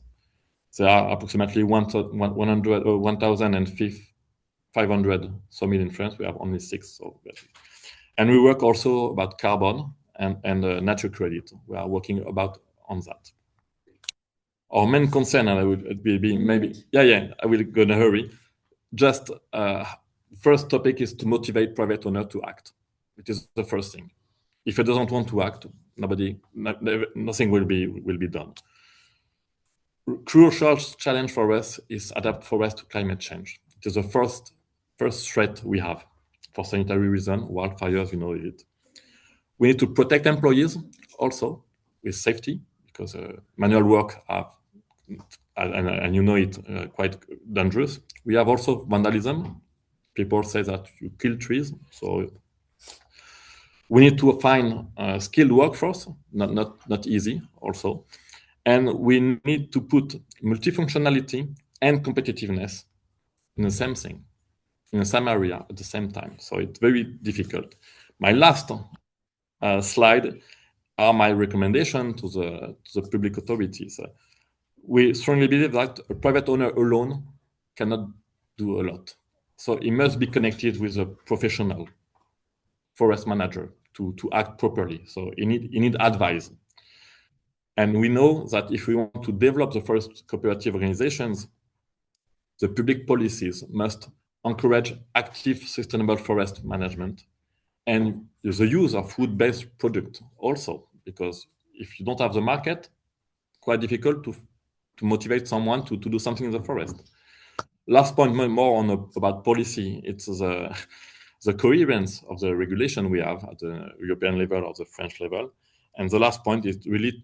There are approximately 1,500 sawmills in France. We have only 6. And we work also about carbon and nature credit. We are working on that. Our main concern, and I would be maybe, I will go in a hurry. Just first topic is to motivate private owner to act. It is the first thing. If it doesn't want to act, nothing will be done. Crucial challenge for us is adapt forest to climate change. It is the first threat we have for sanitary reasons. Wildfires, you know it. We need to protect employees also with safety, because manual work and you know it, quite dangerous. We have also vandalism. People say that you kill trees, so we need to find a skilled workforce, not easy also. And we need to put multifunctionality and competitiveness in the same thing, in the same area at the same time. So it's very difficult. My last slide are my recommendation to the public authorities. We strongly believe that a private owner alone cannot do a lot. So he must be connected with a professional forest manager to act properly. So he need advice. And we know that if we want to develop the forest cooperative organizations, the public policies must encourage active sustainable forest management and the use of wood-based products also, because if you don't have the market, quite difficult to motivate someone to do something in the forest. Last point more about policy, it's the coherence of the regulation we have at the European level or the French level. And the last point is really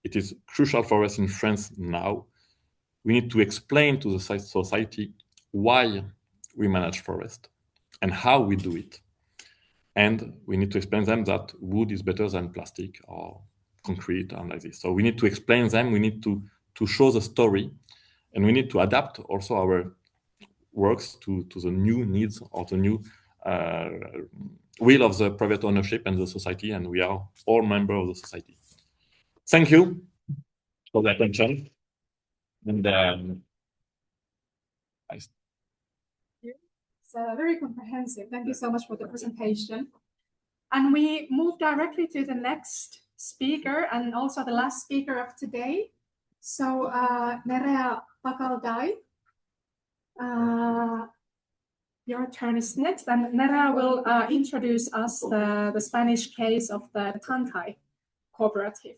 it is crucial for us in France now. We need to explain to the society why we manage forest and how we do it. And we need to explain them that wood is better than plastic or concrete and like this. So we need to explain them, we need to show the story, and we need to adapt also our works to the new needs or the new will of the private ownership and the society, and we are all members of the society. Thank you for the attention. And it's very comprehensive. Thank you so much for the presentation. And we move directly to the next speaker and also the last speaker of today. So Nerea Pacaldai, your turn is next, and Nerea will introduce us the Spanish case of the Tantai cooperative.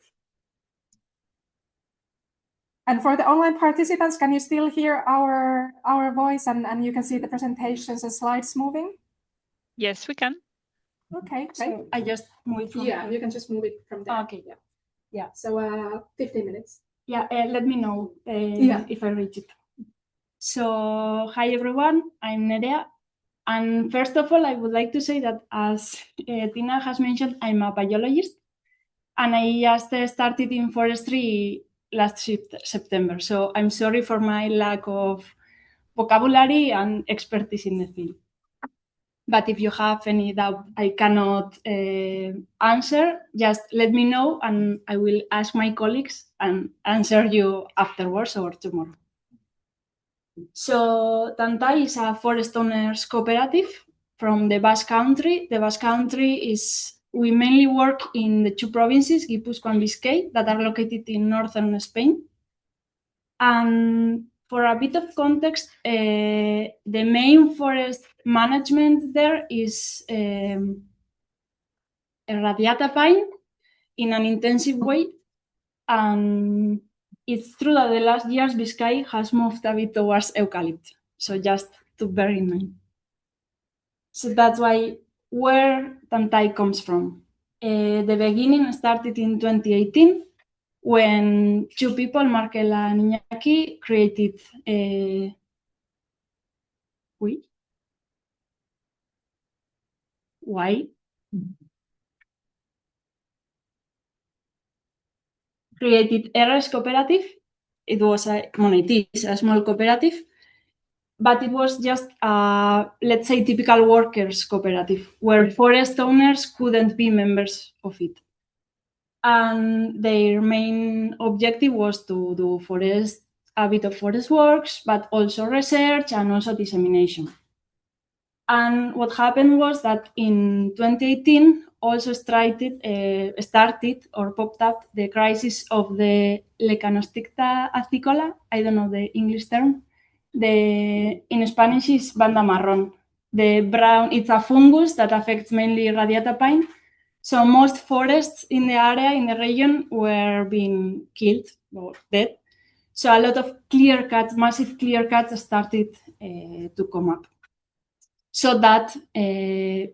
And for the online participants, can you still hear our voice and you can see the presentations and slides moving? Yes, we can. Okay, great. So I just move it from Yeah, you can just move it from there. Okay. Yeah. So 15 minutes. Yeah, let me know if I reach it. So hi everyone, I'm Nerea. And first of all, I would like to say that as Tina has mentioned, I'm a biologist and I just started in forestry last September. So I'm sorry for my lack of vocabulary and expertise in the field. But if you have any doubt I cannot answer, just let me know and I will ask my colleagues and answer you afterwards or tomorrow. So Tantai is a forest owners cooperative from the Basque Country. The Basque Country we mainly work in the 2 provinces, Gipuzkoa and Biscay, that are located in northern Spain. And for a bit of context, the main forest management there is a radiata pine in an intensive way. And it's true that the last years Biscay has moved a bit towards eucalypt. So just to bear in mind. So that's where Tantai comes from. The beginning started in 2018 when two people, Markel and Iñaki, created created ERIAFF Cooperative. It is a small cooperative, but it was just, let's say, typical workers' cooperative, where forest owners couldn't be members of it. And their main objective was to do a bit of forest works, but also research and also dissemination. And what happened was that in 2018 also started or popped up the crisis of the Lecanosticta acicola. I don't know the English term. In Spanish is banda marrón. The brown, it's a fungus that affects mainly radiata pine. So most forests in the area, in the region, were being killed or dead. So a lot of clear cuts, massive clear cuts started to come up. So that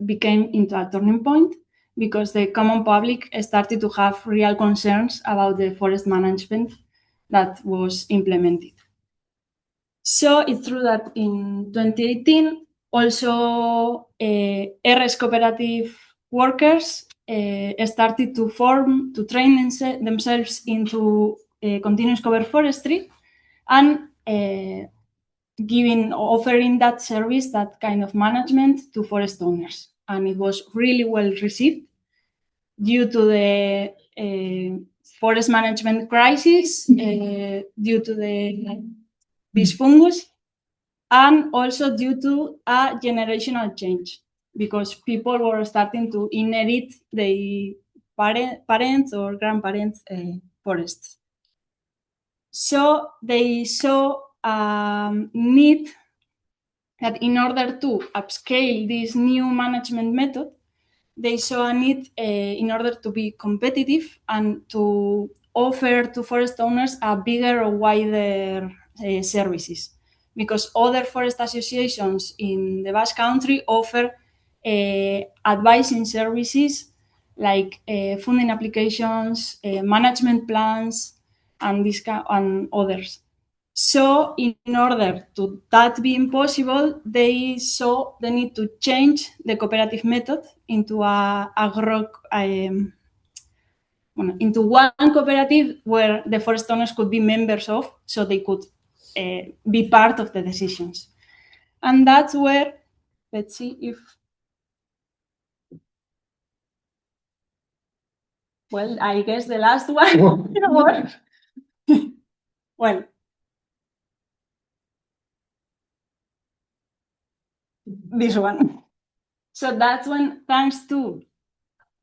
became into a turning point because the common public started to have real concerns about the forest management that was implemented. So it's true that in 2018, also ERIAFF cooperative workers started to train themselves into continuous cover forestry and offering that service, that kind of management to forest owners. And it was really well received due to the forest management crisis, due to this fungus, and also due to a generational change, because people were starting to inherit the parents or grandparents' forests. So they saw need that in order to upscale this new management method, they saw a need in order to be competitive and to offer to forest owners a bigger or wider services. Because other forest associations in the Basque Country offer advising services like funding applications, management plans, and others. So in order to that being possible, they saw the need to change the cooperative method into into one cooperative where the forest owners could be members of, so they could be part of the decisions. And that's where, let's see if, well, I guess the last one. Well, this one. So that's when, thanks to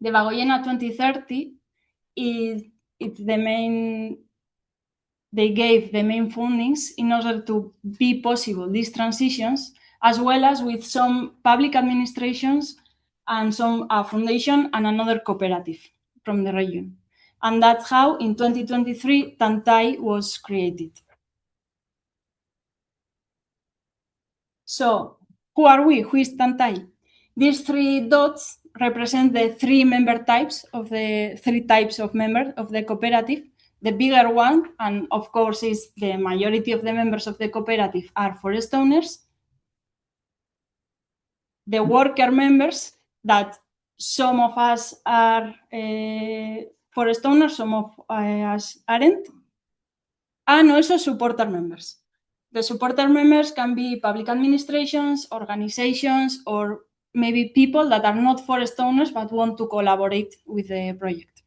the Bagoyena 2030, they gave the main fundings in order to be possible these transitions, as well as with some public administrations and some foundation and another cooperative from the region. And that's how in 2023 Tantai was created. So who are we? Who is Tantai? These three dots represent the three member types of the three types of members of the cooperative. The bigger one, and of course is the majority of the members of the cooperative, are forest owners. The worker members, that some of us are forest owners, some of us aren't, and also supporter members. The supporter members can be public administrations, organizations, or maybe people that are not forest owners but want to collaborate with the project.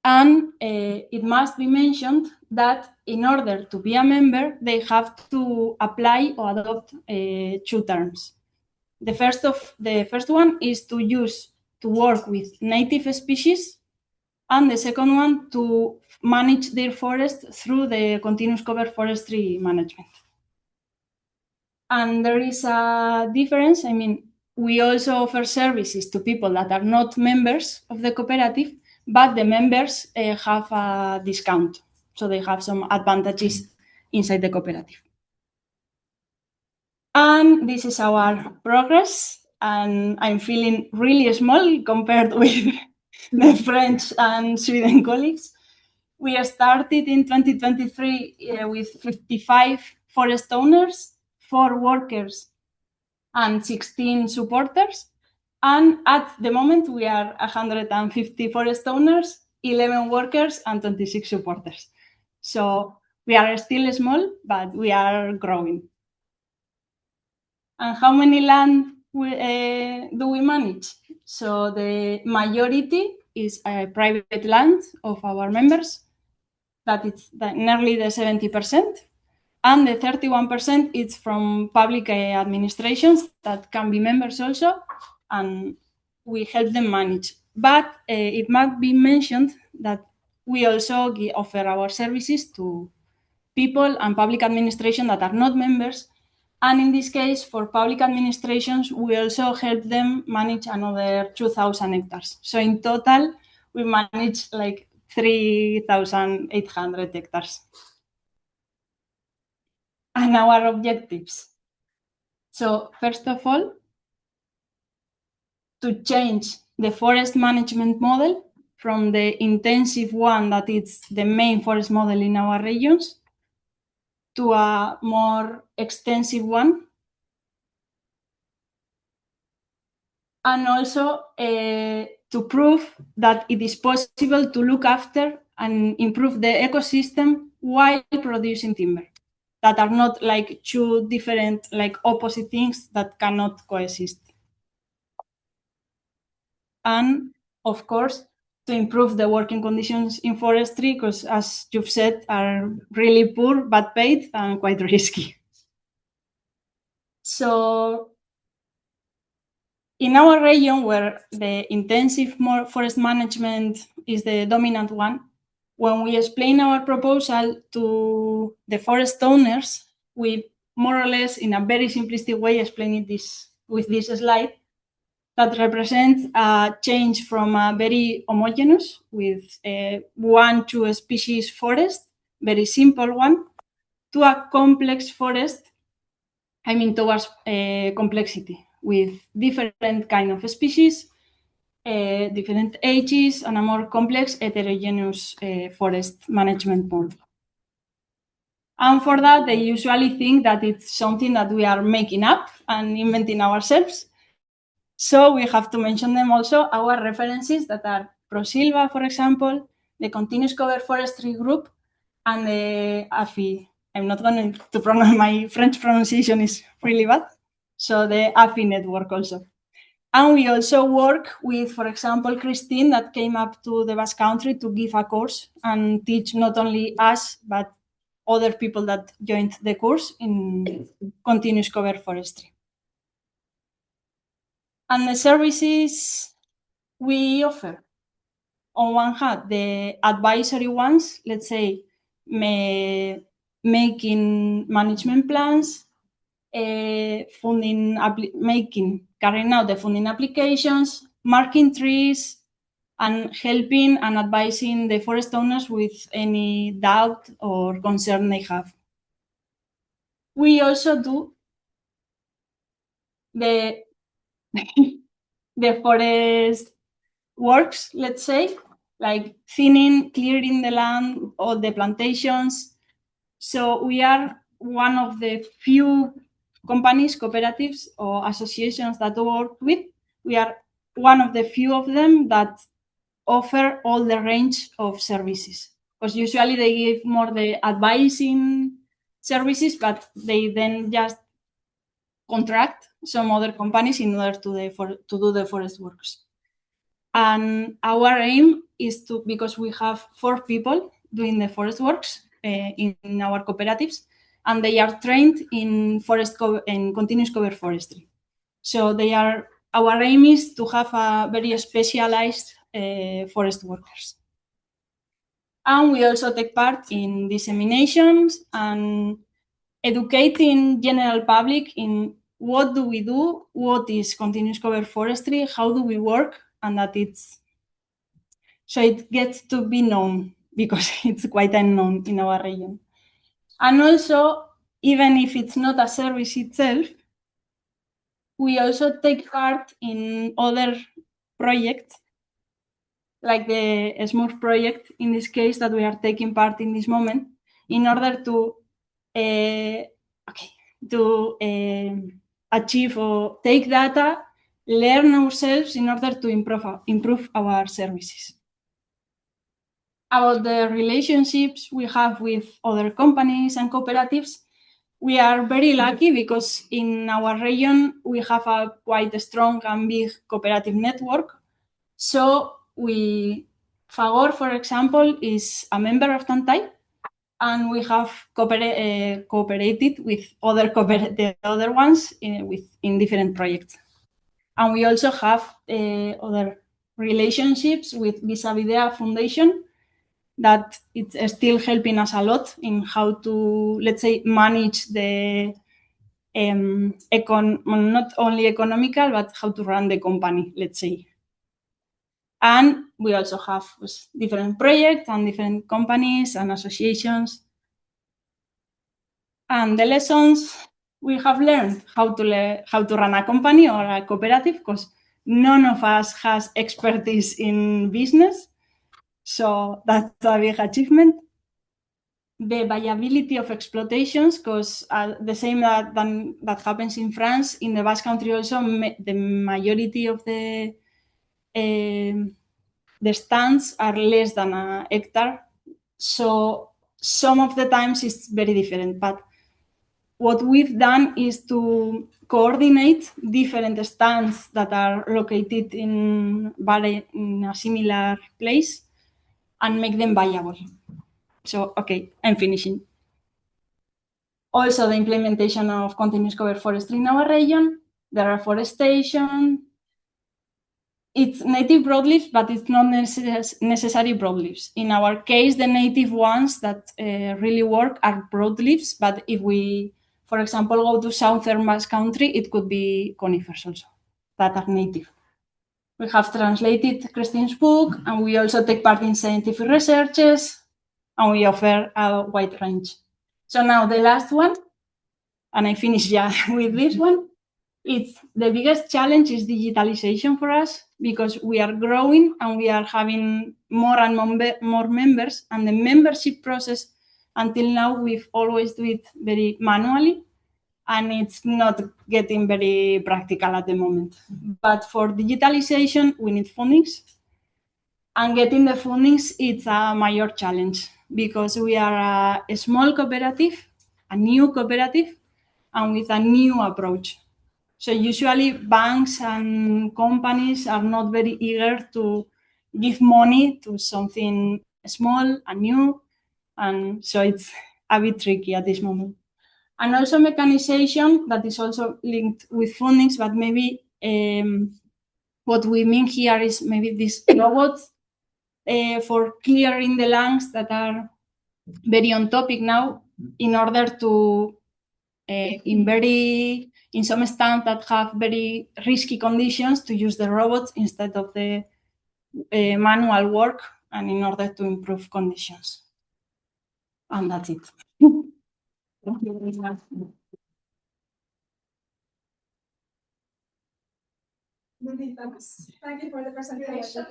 And it must be mentioned that in order to be a member, they have to apply or adopt two terms. The first one is to work with native species, and the second one to manage their forest through the continuous cover forestry management. And there is a difference. I mean, we also offer services to people that are not members of the cooperative, but the members have a discount. So they have some advantages inside the cooperative. And this is our progress. And I'm feeling really small compared with the French and Sweden colleagues. We started in 2023 with 55 forest owners, 4 workers, and 16 supporters. And at the moment, we are 150 forest owners, 11 workers, and 26 supporters. So we are still small, but we are growing. And how many land do we manage? So the majority is private land of our members, that it's nearly the 70%. And the 31% is from public administrations that can be members also, and we help them manage. But it must be mentioned that we also offer our services to people and public administration that are not members. And in this case, for public administrations, we also help them manage another 2,000 hectares. So in total, we manage like 3,800 hectares. And our objectives. So first of all, to change the forest management model from the intensive one that is the main forest model in our regions to a more extensive one. And also to prove that it is possible to look after and improve the ecosystem while producing timber, that are not like two different, like opposite things that cannot coexist. And of course, to improve the working conditions in forestry, because as you've said, are really poor, bad paid, and quite risky. So in our region, where the intensive forest management is the dominant one, when we explain our proposal to the forest owners, we more or less, in a very simplistic way, explain this with this slide that represents a change from a very homogeneous, with 1-2 species forest, very simple one, to a complex forest, I mean towards complexity, with different kind of species, different ages, and a more complex heterogeneous forest management model. And for that, they usually think that it's something that we are making up and inventing ourselves. So we have to mention them also, our references that are ProSilva, for example, the Continuous Cover Forestry Group, and the AFI. I'm not going to pronounce, my French pronunciation is really bad. So the AFI network also. And we also work with, for example, Christine, that came up to the Basque Country to give a course and teach not only us, but other people that joined the course in Continuous Cover Forestry. And the services we offer, on one hand, the advisory ones, let's say, making management plans, carrying out the funding applications, marking trees, and helping and advising the forest owners with any doubt or concern they have. We also do the forest works, let's say, like thinning, clearing the land or the plantations. So we are one of the few companies, cooperatives, or associations that work with. We are one of the few of them that offer all the range of services. Because usually they give more the advising services, but they then just contract some other companies in order to do the forest works. And our aim is to, because we have 4 people doing the forest works in our cooperatives, and they are trained in continuous cover forestry. So our aim is to have a very specialized forest workers. And we also take part in disseminations and educating general public in what do we do, what is continuous cover forestry, how do we work, and that so it gets to be known, because it's quite unknown in our region. And also, even if it's not a service itself, we also take part in other projects like the SMURF project in this case that we are taking part in this moment, in order to achieve or take data, learn ourselves in order to improve our services. About the relationships we have with other companies and cooperatives, we are very lucky because in our region we have a quite strong and big cooperative network. So Fagor, for example, is a member of Tantai, and we have cooperated with the other ones in different projects. And we also have other relationships with Visavidea Foundation that it's still helping us a lot in how to, let's say, manage the not only economical, but how to run the company, let's say. And we also have different projects and different companies and associations. And the lessons we have learned how to run a company or a cooperative, because none of us has expertise in business. So that's a big achievement. The viability of exploitations, because the same that happens in France, in the Basque Country also, the majority of the stands are less than a hectare. So some of the times it's very different. But what we've done is to coordinate different stands that are located in a similar place and make them viable. So, okay, I'm finishing. Also, the implementation of continuous cover forestry in our region. There are forestation. It's native broadleaves, but it's not necessary broadleaves. In our case, the native ones that really work are broadleaves, but if we, for example, go to Southern Basque Country, it could be conifers also that are native. We have translated Christine's book, and we also take part in scientific researches, and we offer a wide range. So now the last one, and I finish with this one. It's the biggest challenge is digitalization for us, because we are growing and we are having more and more members, and the membership process until now we've always do it very manually, and it's not getting very practical at the moment. But for digitalization, we need fundings, and getting the fundings, it's a major challenge, because we are a small cooperative, a new cooperative, and with a new approach. So usually banks and companies are not very eager to give money to something small and new, and so it's a bit tricky at this moment. And also mechanization, that is also linked with fundings, but maybe what we mean here is maybe these robots for clearing the lands that are very on topic now, in order to in some stands that have very risky conditions, to use the robots instead of the manual work, and in order to improve conditions. And that's it. Thank you very much. Many thanks. Thank you for the presentation.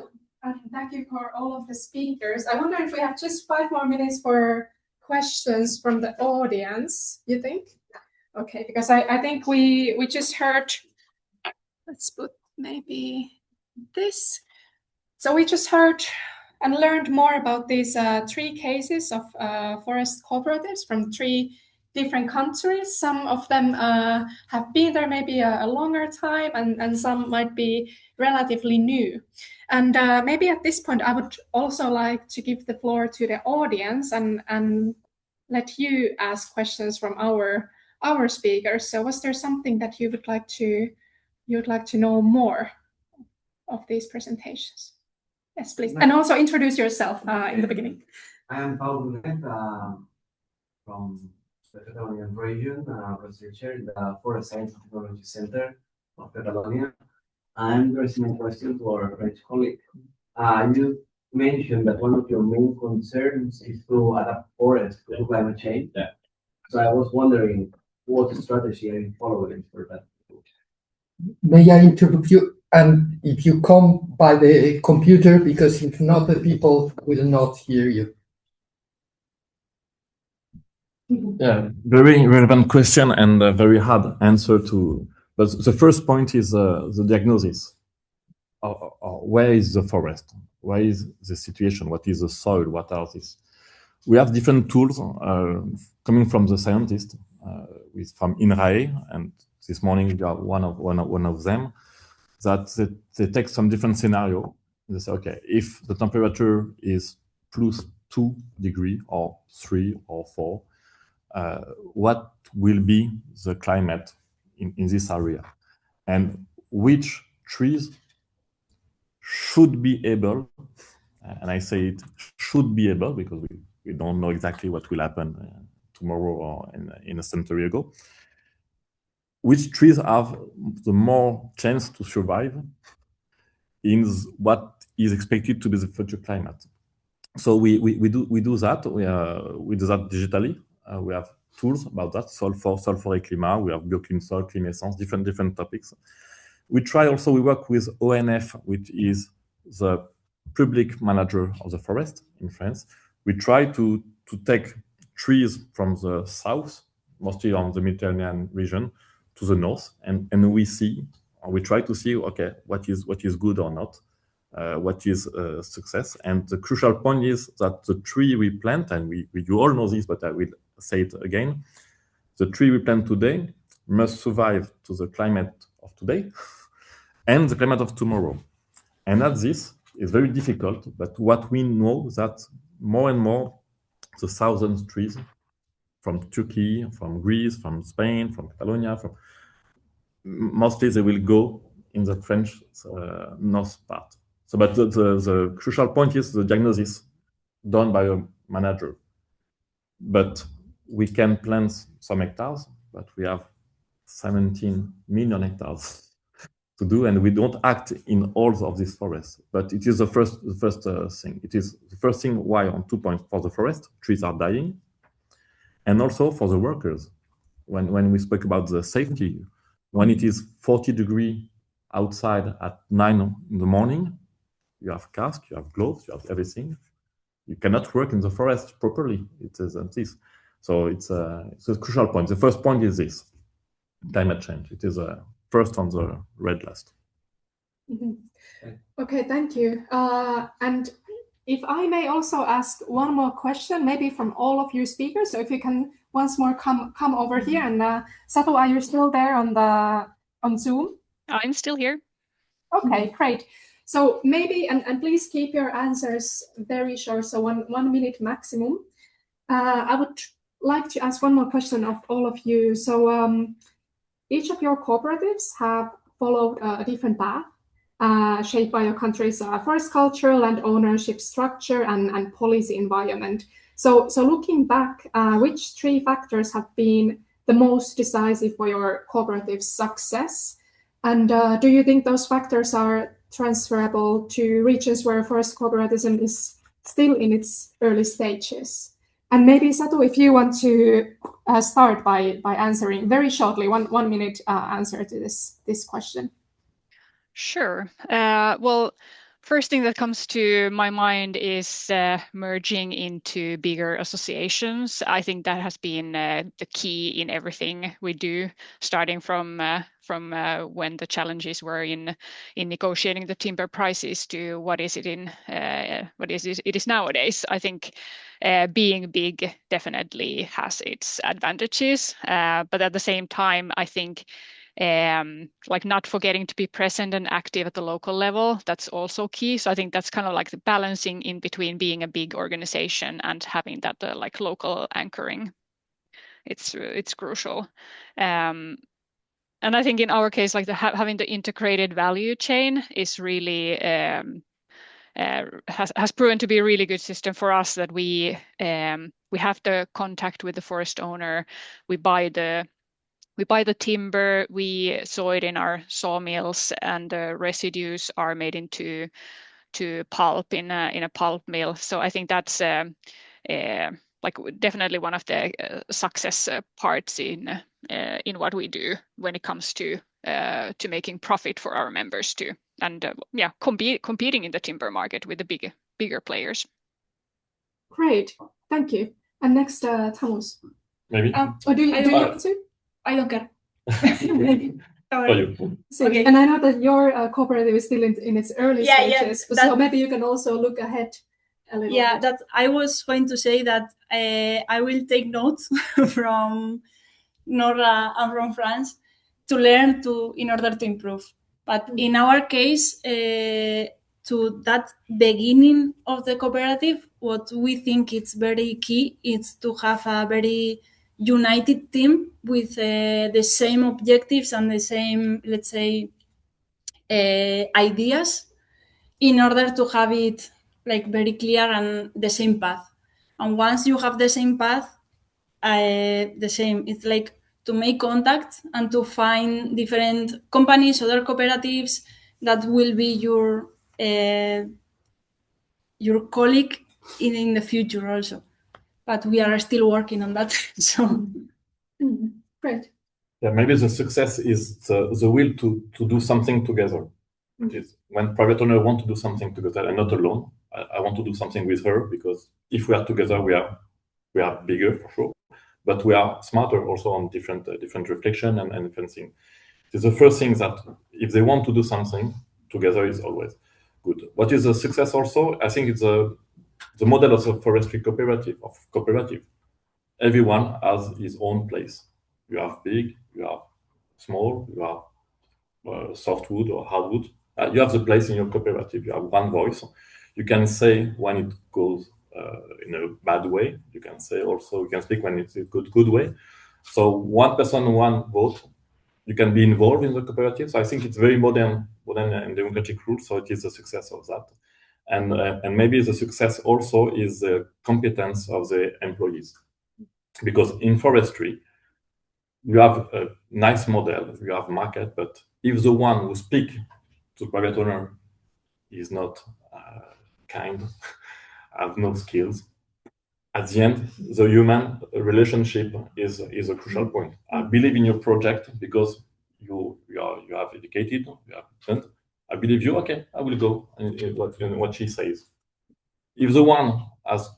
And thank you for all of the speakers. I wonder if we have just 5 more minutes for questions from the audience, you think? Okay, because I think we just heard, let's put maybe this. So we just heard and learned more about these 3 cases of forest cooperatives from 3 different countries. Some of them have been there maybe a longer time, and some might be relatively new. And maybe at this point, I would also like to give the floor to the audience and let you ask questions from our speakers. So was there something that you would like to know more of these presentations? Yes, please. And also introduce yourself in the beginning. I am Paulo from the Catalonian region, researcher in the Forest Science and Technology Center of Catalonia. I'm raising a question to our French colleague. You mentioned that one of your main concerns is to adapt forests to climate change. Yeah. So I was wondering, what strategy are you following for that? May I interrupt you? And if you come by the computer, because if not, the people will not hear you. Yeah, very relevant question and a very hard answer to. But the first point is the diagnosis. Where is the forest? Where is the situation? What is the soil? What are these? We have different tools coming from the scientists, from INRAE, and this morning we got one of them. That they take some different scenario. They say, okay, if the temperature is +2 degrees or 3 or 4, what will be the climate in this area, and which trees should be able, and I say it should be able because we don't know exactly what will happen tomorrow or in a century ago, which trees have the more chance to survive in what is expected to be the future climate. So we do that. We do that digitally. We have tools about that. Sol for climat. We have bioclim soil, climessence, different topics. We work with ONF, which is the public manager of the forest in France. We try to take trees from the south, mostly on the Mediterranean region, to the north, and we try to see, okay, what is good or not, what is success. And the crucial point is that the tree we plant, and you all know this, but I will say it again, the tree we plant today must survive to the climate of today and the climate of tomorrow. And that this is very difficult, but what we know that more and more the thousands trees from Turkey, from Greece, from Spain, from Catalonia, mostly they will go in the French north part. So, but the crucial point is the diagnosis done by a manager. But we can plant some hectares, but we have 17 million hectares to do, and we don't act in all of these forests. But it is the first thing. It is the first thing why, on 2 points, for the forest, trees are dying, and also for the workers. When we spoke about the safety, when it is 40 degrees outside at 9 in the morning, you have casque, you have gloves, you have everything. You cannot work in the forest properly. It is this. So it's a crucial point. The first point is this: climate change. It is first on the red list. Okay, thank you. And if I may also ask one more question, maybe from all of you speakers. So if you can once more come over here, and Satu, are you still there on Zoom? I'm still here. Okay, great. So maybe, and please keep your answers very short, so one minute maximum. I would like to ask one more question of all of you. So each of your cooperatives have followed a different path, shaped by your country's forest culture, land ownership structure, and policy environment. So looking back, which 3 factors have been the most decisive for your cooperative's success? And do you think those factors are transferable to regions where forest cooperativism is still in its early stages? And maybe, Satu, if you want to start by answering very shortly, one minute answer to this question. Sure. Well, first thing that comes to my mind is merging into bigger associations. I think that has been the key in everything we do, starting from when the challenges were in negotiating the timber prices to what is it is nowadays. I think being big definitely has its advantages, but at the same time, I think like not forgetting to be present and active at the local level, that's also key. So I think that's kind of like the balancing in between being a big organization and having that like local anchoring. It's crucial. And I think in our case, like having the integrated value chain is really has proven to be a really good system for us, that we have the contact with the forest owner, we buy the timber, we saw it in our sawmills, and the residues are made into pulp in a pulp mill. So I think that's like definitely one of the success parts in what we do when it comes to making profit for our members too. yeah, competing in the timber market with the bigger players. Great, thank you. And next, Thomas. Maybe. Do you want to? I don't care. Okay. And I know that your cooperative is still in its early stages, so maybe you can also look ahead a little bit. That I was going to say that I will take notes from Nora and from France to learn in order to improve. But in our case, to that beginning of the cooperative, what we think is very key is to have a very united team with the same objectives and the same, let's say, ideas, in order to have it like very clear and the same path. And once you have the same path, it's like to make contact and to find different companies, other cooperatives that will be your colleague in the future also. But we are still working on that. So great. Yeah, maybe the success is the will to do something together. It is when private owners want to do something together and not alone. I want to do something with her, because if we are together, we are bigger for sure, but we are smarter also on different reflection and different things. It is the first thing that if they want to do something together is always good. What is a success also? I think it's the model of a forestry cooperative. Everyone has his own place. You have big, you have small, you have softwood or hardwood. You have the place in your cooperative. You have one voice. You can say when it goes in a bad way. You can say also, you can speak when it's a good way. So one person, one vote. You can be involved in the cooperative. So I think it's very modern and democratic rule. So it is a success of that. And maybe the success also is the competence of the employees. Because in forestry, you have a nice model, you have market, but if the one who speak to private owner is not kind, have no skills, at the end, the human relationship is a crucial point. I believe in your project because you have educated, you have learned. I believe you, okay, I will go in what she says. If the one has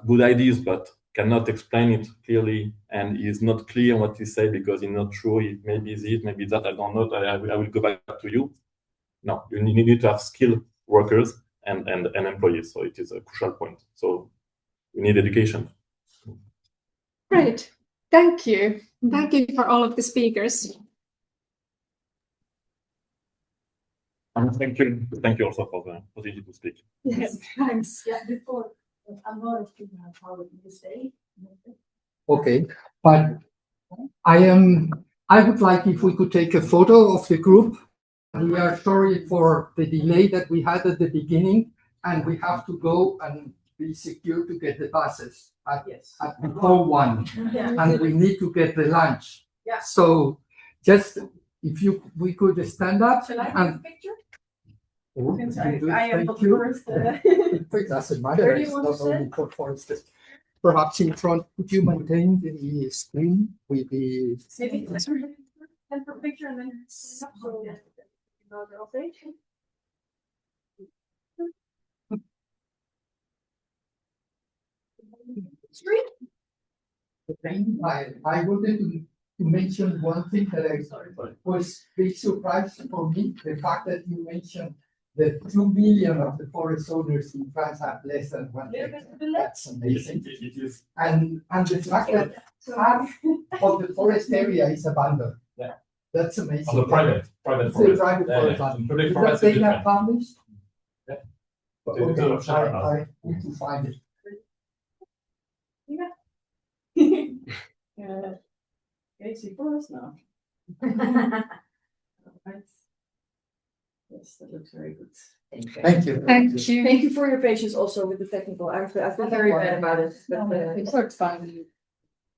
good ideas but cannot explain it clearly and is not clear what he say because he's not sure, maybe this, maybe that, I don't know, I will go back to you. No, you need to have skilled workers and employees. So it is a crucial point. So we need education. Great. Thank you. Thank you for all of the speakers. And thank you also for the opportunity to speak. Yes, thanks. Yeah, before I'm not how you say. Okay, but I would like if we could take a photo of the group. We are sorry for the delay that we had at the beginning, and we have to go and be secure to get the buses at before 1, and we need to get the lunch. Yeah. So just if we could stand up. Shall I have a picture? I am the first. It doesn't matter. It's not only for Forestry. Perhaps in front, could you maintain the screen with the... And for picture and then... I wanted to mention one thing that was a big surprise for me, the fact that you mentioned that 2 million of the forest owners in France have less than 1 hectare. That's amazing. And the fact that half of the forest area is abandoned. Yeah. That's amazing. On the private It's forest. a private forest. Is that data published? Yeah. Okay, I need to find it. Casey Forest now. Yes, that looks very good. Thank you. Thank you. Thank you for your patience also with the technical. I feel very bad about it. But, It worked fine.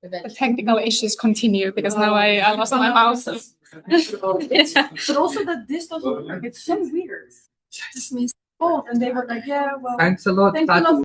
The technical issues continue because now I lost my mouse. But also that this doesn't work. It's so weird. Just means and they were like, yeah, well. Thanks a lot. Thanks a lot.